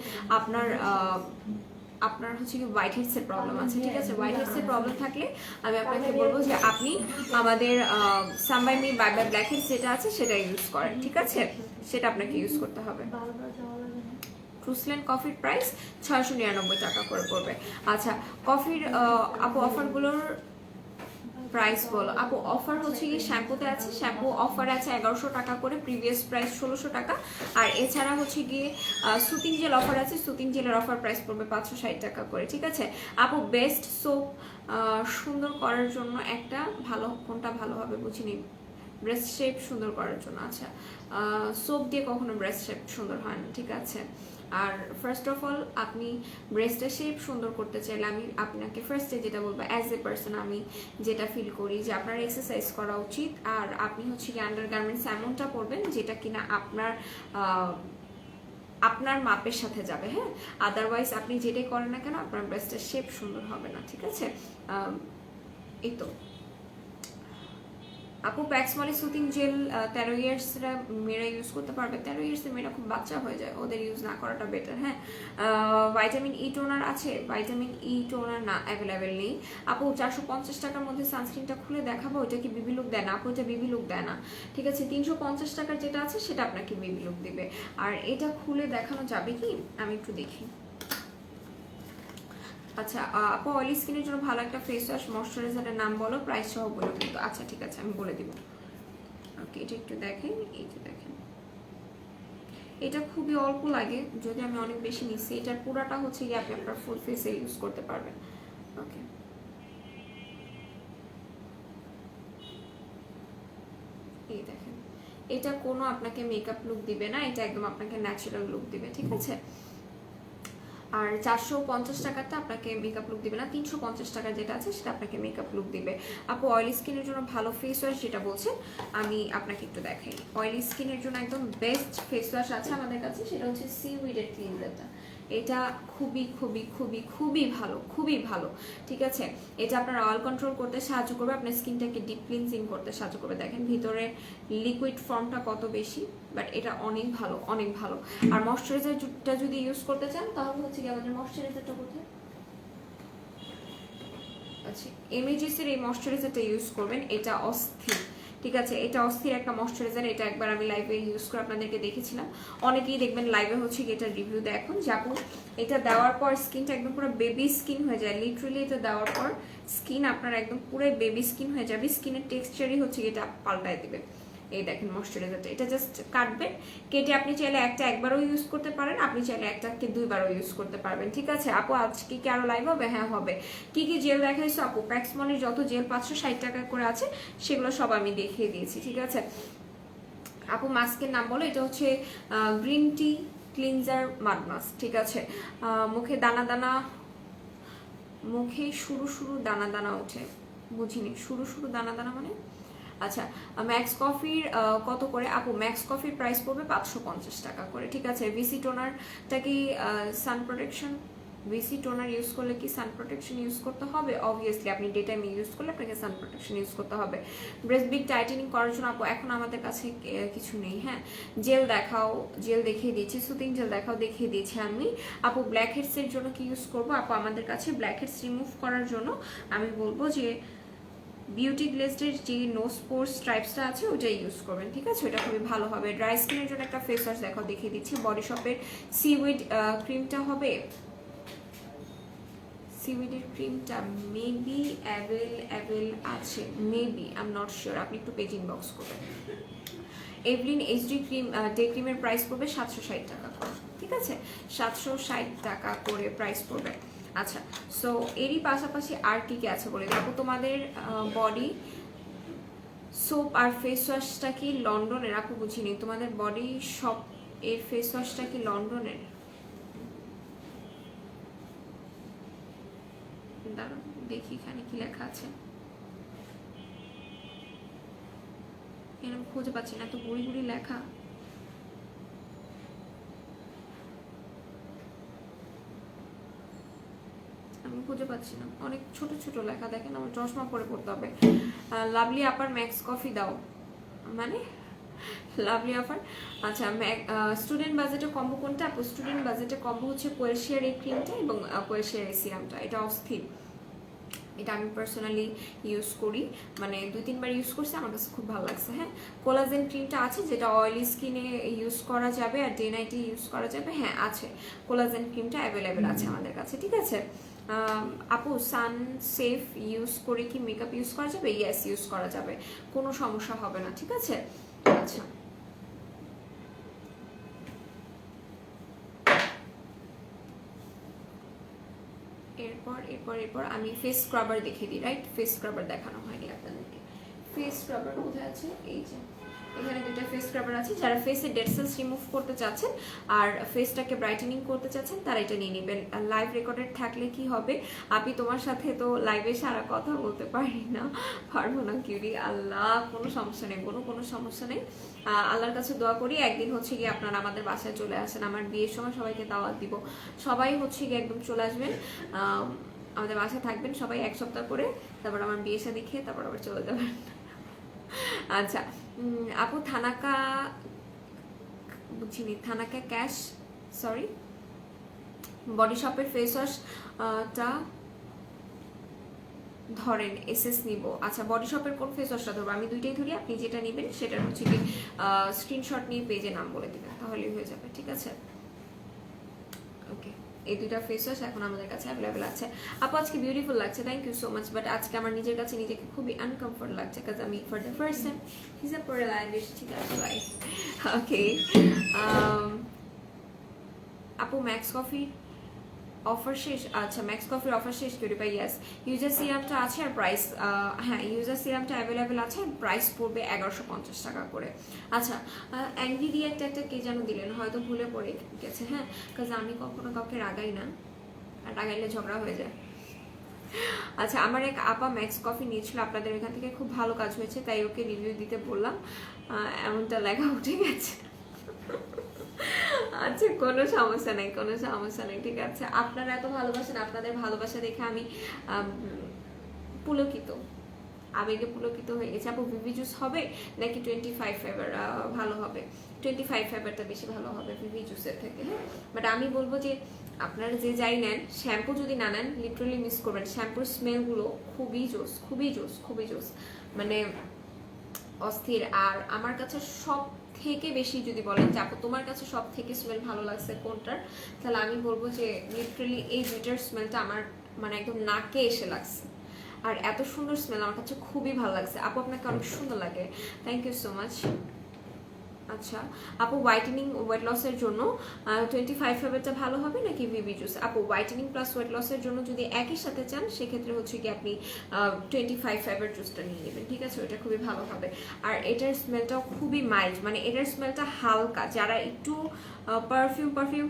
আপনার হচ্ছে কি হোয়াইট হেডসের প্রবলেম আছে। ঠিক আছে, হোয়াইট হেডসের প্রবলেম থাকলে আমি আপনাকে বলবো যে আপনি আমাদের সামবাইমি বাই বাই ব্ল্যাক হেডস যেটা আছে সেটা ইউজ করেন। ঠিক আছে, সেটা আপনাকে ইউজ করতে হবে। ট্রুসলেট কফির প্রাইস 699 টাকা করে পড়বে। আচ্ছা কফির আপু অফারগুলোর প্রাইস বলো। আপু অফার হচ্ছে কি শ্যাম্পুতে আছে, শ্যাম্পু অফার আছে 1100 টাকা করে, প্রিভিয়াস প্রাইস 1600 টাকা। আর এছাড়া হচ্ছে গিয়ে সুতিং জেল অফার আছে, সুতিং জেলের অফার প্রাইস পড়বে 560 টাকা করে। ঠিক আছে আপু, বেস্ট সোপ সুন্দর করার জন্য একটা ভালো, কোনটা ভালো হবে বুঝিনি। ব্রেস্ট শেপ সুন্দর করার জন্য। আচ্ছা সোপ দিয়ে কখনো ব্রেস্ট শেপ সুন্দর হয় না। ঠিক আছে, আর ফার্স্ট অফ অল আপনি ব্রেস্টের শেপ সুন্দর করতে চাইলে আমি আপনাকে ফার্স্টে যেটা বলবো, অ্যাজ এ পার্সন আমি যেটা ফিল করি যে আপনার এক্সারসাইজ করা উচিত। আর আপনি হচ্ছে কি আন্ডার গার্মেন্টস এমনটা পরবেন যেটা কিনা আপনার মাপের সাথে যাবে। হ্যাঁ আদারওয়াইজ আপনি যেটাই করেন না কেন আপনার ব্রেস্টের শেপ সুন্দর হবে না। ঠিক আছে এই তো আপু, প্যাক্সমলি সুতিং জেল 13 ইয়ার্সরা মেয়েরা ইউজ করতে পারবে। 13 ইয়ার্সের মেয়েরা খুব বাচ্চা হয়ে যায়, ওদের ইউজ না করাটা বেটার। হ্যাঁ ভাইটামিন ই টোনার আছে, ভাইটামিন ই টোনার না অ্যাভেলেবেল নেই। আপু 450 টাকার মধ্যে সানস্ক্রিনটা খুলে দেখাবো, ওটা কি বিবি লুক দেয় না? আপু এটা বিবি লুক দেয় না। ঠিক আছে 350 টাকার যেটা আছে সেটা আপনাকে বিবি লুক দিবে। আর এটা খুলে দেখানো যাবে কি, আমি একটু দেখি। আচ্ছা আপু, অয়েলি স্কিনের জন্য ভালো একটা ফেস ওয়াশ ময়শ্চারাইজারের নাম বলো, প্রাইস সহ বলো কিন্তু। আচ্ছা ঠিক আছে আমি বলে দিব। ওকে এটা একটু দেখেন, এই যে দেখেন এটা খুবই অল্প লাগে, যদি আমি অনেক বেশি নিচ্ছি। এটার পুরাটা হচ্ছে গিয়ে আপনি আপনার ফুল ফেসে ইউজ করতে পারবেন। ওকে এই দেখেন, এটা কোনো আপনাকে মেকআপ লুক দিবে না, এটা একদম আপনাকে ন্যাচারাল লুক দিবে। ঠিক আছে, আর 450 টাকাতে আপনাকে মেকআপ লুক দিবে না, 350 টাকা যেটা আছে সেটা আপনাকে মেকআপ লুক দিবে। আপু অয়েলি স্কিনের জন্য ভালো ফেস ওয়াশ যেটা বলছেন আমি আপনাকে একটু দেখাই। অয়েলি স্কিনের জন্য একদম বেস্ট ফেস ওয়াশ আছে আমাদের কাছে, সেটা হচ্ছে সিউইডের ক্লিনজারটা। এটা খুবই খুবই খুবই খুবই ভালো, খুবই ভালো। ঠিক আছে, এটা আপনার অয়েল কন্ট্রোল করতে সাহায্য করবে, আপনার স্কিনটাকে ডিপ ক্লিনজিং করতে সাহায্য করবে। দেখেন ভিতরে লিকুইড ফর্মটা কত বেশি, বাট এটা অনেক ভালো, অনেক ভালো। আর ময়শ্চারাইজারটা যদি ইউজ করতে চান তাহলে হচ্ছে কি আমাদের ময়শ্চারাইজারটা কোথায়, আচ্ছা এমএজিস এর এই ময়শ্চারাইজারটা ইউজ করবেন, এটা অস্থির। ঠিক আছে, এটা অস্থির একটা ময়শ্চারাইজার। এটা একবার আমি লাইভে ইউজ করে আপনাদেরকে দেখেছিলাম, অনেকেই দেখবেন লাইভে হচ্ছে কি এটা রিভিউ দেয়। এখন যাকুন এটা দেওয়ার পর স্কিনটা একদম পুরো বেবি স্কিন হয়ে যায়, লিটারালি এটা দেওয়ার পর স্কিন আপনার একদম পুরো বেবি স্কিন হয়ে যাবে, স্কিনের টেক্সচারই হচ্ছে এটা পাল্টায় দিবে। এই দেখেন ময়শ্চারাইজারটা, এটা জাস্ট কাটবেন, কেটে আপনি চাইলে একটা একবারও ইউজ করতে পারেন, আপনি চাইলে একটাকে 2বারও ইউজ করতে পারবেন। ঠিক আছে আপু, আজকে কি আরো লাইভ হবে? হ্যাঁ হবে। কি কি জেল দেখাইছো আপু? প্যাক্সমলের যত জেল 560 টাকা করে আছে সেগুলো সব আমি দেখিয়ে দিয়েছি। ঠিক আছে আপু, মাস্কের নাম বলো। এটা হচ্ছে গ্রিন টি ক্লিনজার মাড মাস্ক। ঠিক আছে, মুখে দানা দানা, মুখে শুরু শুরু দানা দানা ওঠে, বুঝিনি শুরু শুরু দানা দানা মানে। আচ্ছা ম্যাক্স কফির কত করে আপু? ম্যাক্স কফির প্রাইস পড়বে 550 টাকা করে। ঠিক আছে, ভিসি টোনারটা কি সান প্রোটেকশন, ভিসি টোনার ইউজ করলে কি সান প্রোটেকশন ইউজ করতে হবে? অবভিয়াসলি আপনি ডে টাইম ইউজ করলে আপনাকে সান প্রোটেকশন ইউজ করতে হবে। ব্রেস্ট বিগ টাইটেনিং করার জন্য আপু এখন আমাদের কাছে কিছু নেই। হ্যাঁ জেল দেখাও, জেল দেখিয়ে দিয়েছি, সুতিং জেল দেখাও, দেখিয়ে দিয়েছি আমি। আপু ব্ল্যাক হেডসের জন্য কি ইউজ করবো? আপু আমাদের কাছে ব্ল্যাক হেডস রিমুভ করার জন্য আমি বলবো যে বিউটি গ্লেজের যে নো স্পোর স্ট্রাইপসটা আছে ওটা ইউজ করবেন। ঠিক আছে, ওটা খুবই ভালো হবে। ড্রাই স্কিনের জন্য একটা ফেস ওয়াশ দেখাও, দেখিয়ে দিচ্ছি। বডি শপের সিউইড ক্রিমটা হবে, সিউইডের ক্রিমটা মেবি অ্যাভেল আছে, maybe I am not sure, আপনি একটু পেজ ইনবক্স করবেন। এভলিন এইচডি ক্রিম ডে ক্রিমের প্রাইস পড়বে 760 টাকা করে, ঠিক আছে, 760 টাকা করে প্রাইস পড়বে। আচ্ছা, সো এরই পাশাপাশি আর কি কি আছে বলে দেখো। তোমাদের বডি সোপ আর ফেস ওয়াশটা কি লন্ডনের? আপু বুঝিনি, তোমাদের বডি শপ এর ফেস ওয়াশটা কি লন্ডনের? দাঁড়াও দেখি এখানে কি লেখা আছে, এরকম খুঁজে পাচ্ছি না, এত গুড়ি গুড়ি লেখা। আমি খুঁজে পাচ্ছি না, অনেক ছোট ছোট লেখা, দেখেন আমার চশমা পরে পড়তে হবে। লাভলি আপার ম্যাক্স কফি দাও, মানে লাভলি অফার। আচ্ছা, স্টুডেন্ট বাজেটে কম্বো কোনটা? স্টুডেন্ট বাজেটে কম্বো হচ্ছে কোয়েলশিয়ার এই ক্রিমটা এবং কোয়েলশিয়ার এই সিরামটা, এটা অস্থির, এটা আমি পার্সোনালি ইউজ করি, মানে 2-3 বার ইউজ করছি, আমার কাছে খুব ভালো লাগছে। হ্যাঁ, কোলাজেন ক্রিমটা আছে যেটা অয়েলি স্কিনে ইউজ করা যাবে আর ডে নাইটে ইউজ করা যাবে, হ্যাঁ আছে, কোলাজেন ক্রিমটা অ্যাভেলেবেল আছে আমাদের কাছে, ঠিক আছে। আপু সান সেফ ইউজ করে কি মেকআপ ইউজ করা যাবে? ইয়েস, ইউজ করা যাবে, কোনো সমস্যা হবে না, ঠিক আছে। আচ্ছা, এরপর আমি ফেস স্ক্রাবার দেখিয়ে দিই, রাইট? ফেস স্ক্রাবার দেখানো হয়নি আপনাদেরকে। ফেস স্ক্রাবার কোথায় আছে? এই যে এখানে দুটো ফেস স্ক্রাবার আছে, যারা ফেসে ডেড সেলস রিমুভ করতে চাচ্ছেন আর ফেসটাকে ব্রাইটেনিং করতে চাচ্ছেন তারা এটা নিয়ে নেবেন। লাইভ রেকর্ডেড থাকলে কি হবে, আমি তোমার সাথে তো লাইভে সারা কথা বলতে পারি না, পারবো না কিউরি, আল্লাহ কোনো সমস্যা নেই, কোনো সমস্যা নেই। আল্লাহর কাছে দোয়া করি একদিন হচ্ছে গিয়ে আপনারা আমাদের বাসায় চলে আসেন, আমার বিয়ের সময় সবাইকে দাওয়াত দিব, সবাই হচ্ছে গিয়ে একদম চলে আসবেন, আমাদের বাসায় থাকবেন সবাই 1 সপ্তাহ করে, তারপর আমার বিয়ে শাদী খেয়ে তারপর আবার চলে যাবেন। আচ্ছা, আপু থানাকা, বুঝিনি, থানাকা ক্যাশ, সরি, বডি শপের ফেস ওয়াশটা ধরেন এসএস নিব। আচ্ছা, বডি শপের কোন ফেস ওয়াশটা ধরবো? আমি দুইটাই ধরি, আপনি যেটা নেবেন সেটার হচ্ছে কি স্ক্রিনশট নিয়ে পেজে নাম বলে দিবেন, তাহলেই হয়ে যাবে, ঠিক আছে। ওকে, এই দুইটা ফেস ওয়াশ এখন আমাদের কাছে অ্যাভেলেবেল আছে। আপু আজকে বিউটিফুল লাগছে, thank you so much, but আজকে আমার নিজের কাছে নিজেকে খুবই আনকমফোর্ট লাগছে, কাজ আমি ফর দ্য ফার্স্ট টাইম হিজাব পরে লাইভ এসেছি, দ্যাটস ওয়াই। ওকে, আপু ম্যাক্স কফি অফার শেষ? আচ্ছা, ম্যাক্স কফির অফার শেষ করি ভাই, ইয়াস। ইউজার সিরামটা আছে আর প্রাইস, হ্যাঁ ইউজার সিরামটা অ্যাভেলেবেল আছে, প্রাইস পড়বে 1150 টাকা করে। আচ্ছা, অ্যাংরি রিয়াক্ট একটা কে যেন দিলেন, হয়তো ভুলে পড়ে গেছে, হ্যাঁ, কাজ আমি কখনো কাউকে রাগাই না, আর রাগাইলে ঝগড়া হয়ে যায়। আচ্ছা, আমার এক আপা ম্যাক্স কফি নিয়েছিল আপনাদের এখান থেকে, খুব ভালো কাজ হয়েছে, তাই ওকে রিভিউ দিতে বললাম, এমনটা লেখা উঠে গেছে। আচ্ছা, কোনো সমস্যা নেই, ঠিক আছে। আপনারা এত ভালোবাসেন, আপনাদের ভালোবাসা দেখে আমি পুলকিত, আবেগে পুলকিত হয়ে গেছে। আপু ভিভি জুস হবে নাকি 25 ফাইবার ভালো হবে? 25 ফাইবারটা বেশি ভালো হবে ভিভি জুসের থেকে, হ্যাঁ, বাট আমি বলবো যে আপনারা যে যাই নেন, শ্যাম্পু যদি না নেন লিটারালি মিস করবেন, শ্যাম্পুর স্মেলগুলো খুবই জোস, মানে অস্থির। আর আমার কাছে সব থেকে বেশি যদি বলেন যে আপু তোমার কাছে সব থেকে স্মেল ভালো লাগছে কোনটার, তাহলে আমি বলবো যে লিটারালি এই দুইটার স্মেলটা আমার মানে একদম নাকে এসে লাগছে, আর এত সুন্দর স্মেল আমার কাছে খুবই ভালো লাগছে। আপু আপনাকে অনেক সুন্দর লাগে, থ্যাংক ইউ সো মাচ। আচ্ছা আপু, হোয়াইটেনিং ওয়েট লসের জন্য 25 ফাইবারটা ভালো হবে নাকি ভিভি জুস? আপু হোয়াইটেনিং প্লাস ওয়েট লসের জন্য যদি একই সাথে চান সেক্ষেত্রে হচ্ছে কি আপনি 25 ফাইবার জুসটা নিয়ে নেবেন, ঠিক আছে, ওটা খুবই ভালো হবে। আর এটার স্মেলটাও খুবই মাইল্ড, মানে এটার স্মেলটা হালকা, যারা একটু পারফিউম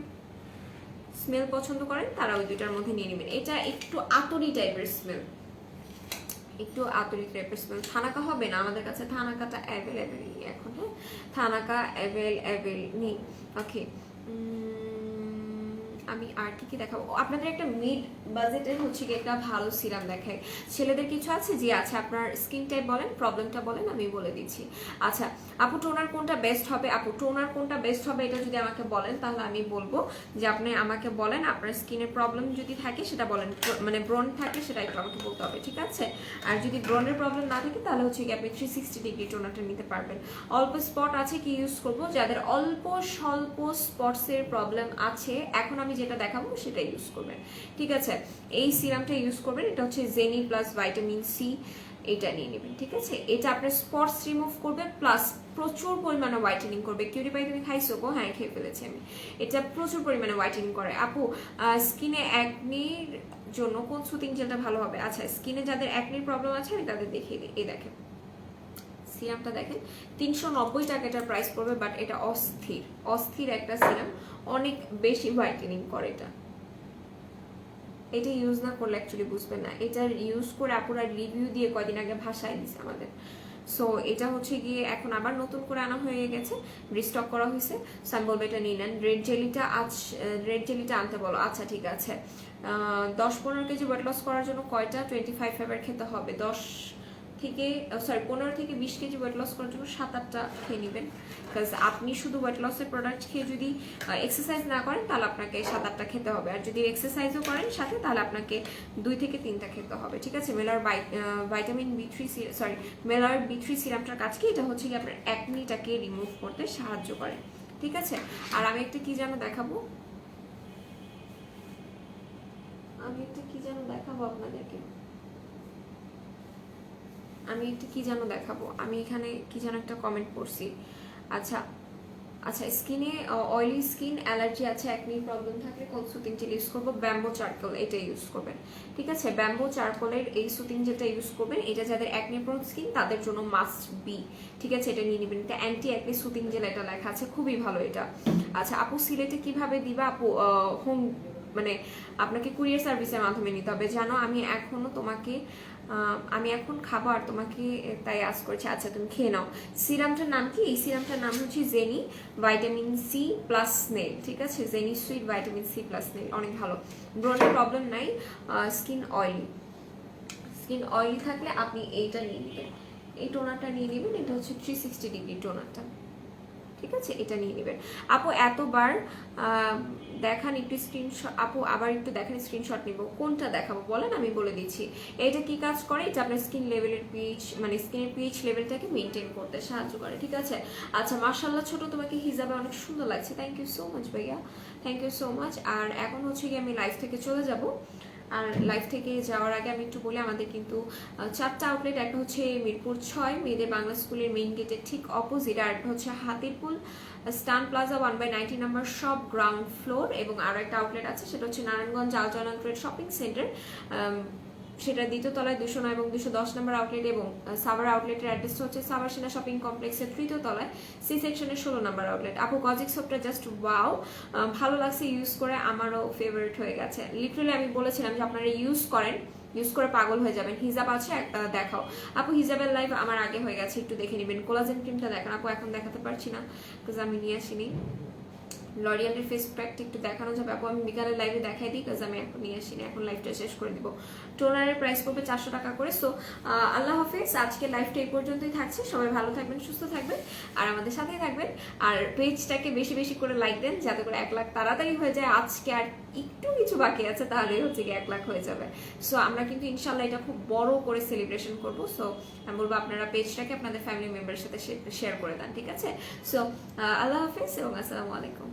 স্মেল পছন্দ করেন তারা ওই দুইটার মধ্যে নিয়ে নেবেন। এটা একটু আতরি টাইপের স্মেল, থানাকা হবে না আমাদের কাছে, থানাকাটা অ্যাভেলেবেল এখন, হ্যাঁ, থানাকা অ্যাভেলেবেল নেই। ওকে, আমি আর কি দেখাবো আপনাদের? একটা মিড বাজেটের হচ্ছে কি একটা ভালো সিরাম দেখাই। ছেলেদের কিছু আছে? যে আছে, আপনার স্কিন টাইপ বলেন, প্রবলেমটা বলেন, আমি বলে দিচ্ছি। আচ্ছা আপু, টোনার কোনটা বেস্ট হবে? আপু টোনার কোনটা বেস্ট হবে এটা যদি আমাকে বলেন তাহলে আমি বলবো যে আপনি আমাকে বলেন আপনার স্কিনের প্রবলেম যদি থাকে সেটা বলেন, মানে ব্রন থাকে সেটা একটু আমাকে বলতে হবে, ঠিক আছে। আর যদি ব্রনের প্রবলেম না থাকে তাহলে হচ্ছে কি আপনি 360 ডিগ্রি টোনারটা নিতে পারবেন। অল্প স্পট আছে কি ইউজ করবো? যাদের অল্প স্বল্প স্পটসের প্রবলেম আছে, এখন আমি যেটা দেখাবো সেটা ইউজ করবেন, ঠিক আছে? এই সিরামটা ইউজ করবেন, এটা হচ্ছে জেনি প্লাস ভাইটামিন সি, এটা নিয়ে নেবেন, ঠিক আছে? এটা আপনার স্পটস রিমুভ করবে প্লাস প্রচুর পরিমাণে হোয়াইটেনিং করবে। কিউরি পাই তুমি খাইছো গো? হ্যাঁ, খেয়ে ফেলেছি আমি। এটা প্রচুর পরিমাণে হোয়াইটেনিং করে। আপু স্কিনে অ্যাকনির জন্য কোন সুতিং জেলটা ভালো হবে? আচ্ছা, স্কিনে যাদের অ্যাকনির প্রবলেম আছে আমি তাদের দেখিয়ে দিই। এই দেখেন সিরামটা, দেখেন 390 টাকা এটার প্রাইস পড়বে, বাট এটা অস্থির অস্থির একটা সিরাম, অনেক বেশি হোয়াইটেনিং করে এটা। এটা ইউজ না করলে অ্যাকচুয়ালি বুঝবেন না। এটা ইউজ করে আপুরা রিভিউ দিয়ে কয়দিন আগে ভাষায় দিছে আমাদের। সো এটা হচ্ছে গিয়ে এখন আবার নতুন করে আনা হয়ে গেছে, রিস্টক করা হয়েছে। সো আমি বলবো এটা নিয়ে নেন। রেড জেলিটা আনতে বলো। আচ্ছা ঠিক আছে। 10-15 কেজি ওয়েট লস করার জন্য কয়টা 25 ফাইবার খেতে হবে? 15 থেকে 20 কেজি ওয়েট লস করার জন্য 7-8টা খেয়ে নেবেন। বিকজ আপনি শুধু ওয়েট লসের প্রোডাক্ট খেয়ে যদি এক্সারসাইজ না করেন তাহলে আপনাকে 7-8টা খেতে হবে, আর যদি এক্সারসাইজও করেন সাথে তাহলে আপনাকে 2 থেকে 3টা খেতে হবে, ঠিক আছে? মেলার B3 সিরামটার কাজ কি? এটা হচ্ছে কি আপনার অ্যাকনিটাকে রিমুভ করতে সাহায্য করে, ঠিক আছে? আর আমি একটা কি যেন দেখাবো আপনাদেরকে, আমি এখানে কি যেন একটা কমেন্ট করছি। আচ্ছা আচ্ছা, স্কিনে অয়েলি স্কিন, অ্যালার্জি আছে, অ্যাকনি প্রবলেম থাকলে কোন সুতিং জেল ইউজ করবো? ব্যাম্বো চারকোল, এটা ইউজ করবেন, ঠিক আছে? ব্যাম্বো চারকোলের এই সুতিং জেলটা ইউজ করবেন। এটা যাদের অ্যাকনি প্রোন স্কিন তাদের জন্য মাস্ট বি, ঠিক আছে? এটা নিয়ে নেবেন। এটা অ্যান্টি অ্যাকনি সুতিং জেল, এটা লেখা আছে, খুবই ভালো এটা। আচ্ছা আপু, সিলেটে কিভাবে দিবা আপু? হোম মানে আপনাকে কুরিয়ার সার্ভিসের মাধ্যমে নিতে হবে, জানো? আমি এখন খাবো আর তোমাকে তাই আজ করেছি। আচ্ছা তুমি খেয়ে নাও। সিরামটার নাম কি? এই সিরামটার নাম হচ্ছে জেনি ভাইটামিন সি প্লাস স্নেল, ঠিক আছে? জেনি sweet vitamin C plus snail, অনেক ভালো। ব্রণের প্রবলেম নাই, স্কিন অয়েলি থাকলে আপনি এইটা নিয়ে নেবেন, এই টোনারটা নিয়ে নেবেন। এটা হচ্ছে 360 ডিগ্রি টোনারটা, ঠিক আছে? এটা নিয়ে নেবেন। আপু এতবার দেখান একটু স্ক্রিনশট, আপু আবার একটু দেখেন, স্ক্রিনশট নিব। কোনটা দেখাবো বলেন, আমি বলে দিচ্ছি। এটা কি কাজ করে? এটা আপনার স্কিন লেভেলের পিএইচ, মানে স্কিনের পিএইচ লেভেলটাকে মেনটেন করতে সাহায্য করে, ঠিক আছে? আচ্ছা মাশাআল্লাহ ছোট, তোমাকে হিজাবে অনেক সুন্দর লাগছে, থ্যাংক ইউ সো মাচ ভাইয়া, থ্যাংক ইউ সো মাচ। আর এখন হচ্ছে কি আমি লাইভ থেকে চলে যাব, আর লাইভ থেকে যাওয়ার আগে আমি একটু বলি আমাদের কিন্তু 4টা আউটলেট। একটা হচ্ছে মিরপুর 6 মেয়েদের বাংলা স্কুলের মেইন গেটের ঠিক অপোজিট, আর একটা হচ্ছে Hatirpool Eastern Plaza 1/90 number shop ground floor, এবং আরো একটা আউটলেট আছে সেটা হচ্ছে নারায়ণগঞ্জ আলজনা ট্রেড শপিং সেন্টার, সেটা দ্বিতীয় তলায় 209 এবং 210 নম্বর আউটলেট, এবং সাভার আউটলেটের অ্যাড্রেসটা হচ্ছে সাভার সেনা শপিং কমপ্লেক্সের 3য় তলায় সি সেকশনের 16 নম্বর আউটলেট। আপু কজিক সোপটা জাস্ট ওয়াও, ভালো লাগছে ইউজ করে, আমারও ফেভারিট হয়ে গেছে। লিটারালি আমি বলেছিলাম যে আপনারা ইউজ করে পাগল হয়ে যাবেন। হিজাব আছে দেখাও আপু, হিজাবের লাইভ আমার আগে হয়ে গেছে, একটু দেখে নেবেন। কোলাজেন ক্রিমটা দেখান আপু, এখন দেখাতে পারছি না বিকজ আমি নিয়ে আসিনি। লরিয়ালের ফেস প্যাকটা একটু দেখানো যাবে আপু? আমি বিকালের লাইভে দেখাই দিই কাজ আমি এখন নিয়ে আসিনি, এখন লাইভটা শেষ করে দিব। টোনারের প্রাইস পড়বে 400 টাকা করে। সো আল্লাহ হাফেজ, আজকে লাইভটা এই পর্যন্তই থাকছে। সবাই ভালো থাকবেন, সুস্থ থাকবেন, আর আমাদের সাথেই থাকবেন। আর পেজটাকে বেশি বেশি করে লাইক দেন যাতে করে 1 লাখ তাড়াতাড়ি হয়ে যায়। আজকে আর একটু কিছু বাকি আছে, তাহলেই হচ্ছে কি 1 লাখ হয়ে যাবে। সো আমরা কিন্তু ইনশাল্লাহ এটা খুব বড় করে সেলিব্রেশন করবো। সো আমি বলবো আপনারা পেজটাকে আপনাদের ফ্যামিলি মেম্বারের সাথে শেয়ার করে দেন, ঠিক আছে? সো আল্লাহ হাফেজ এবং আসসালামু আলাইকুম।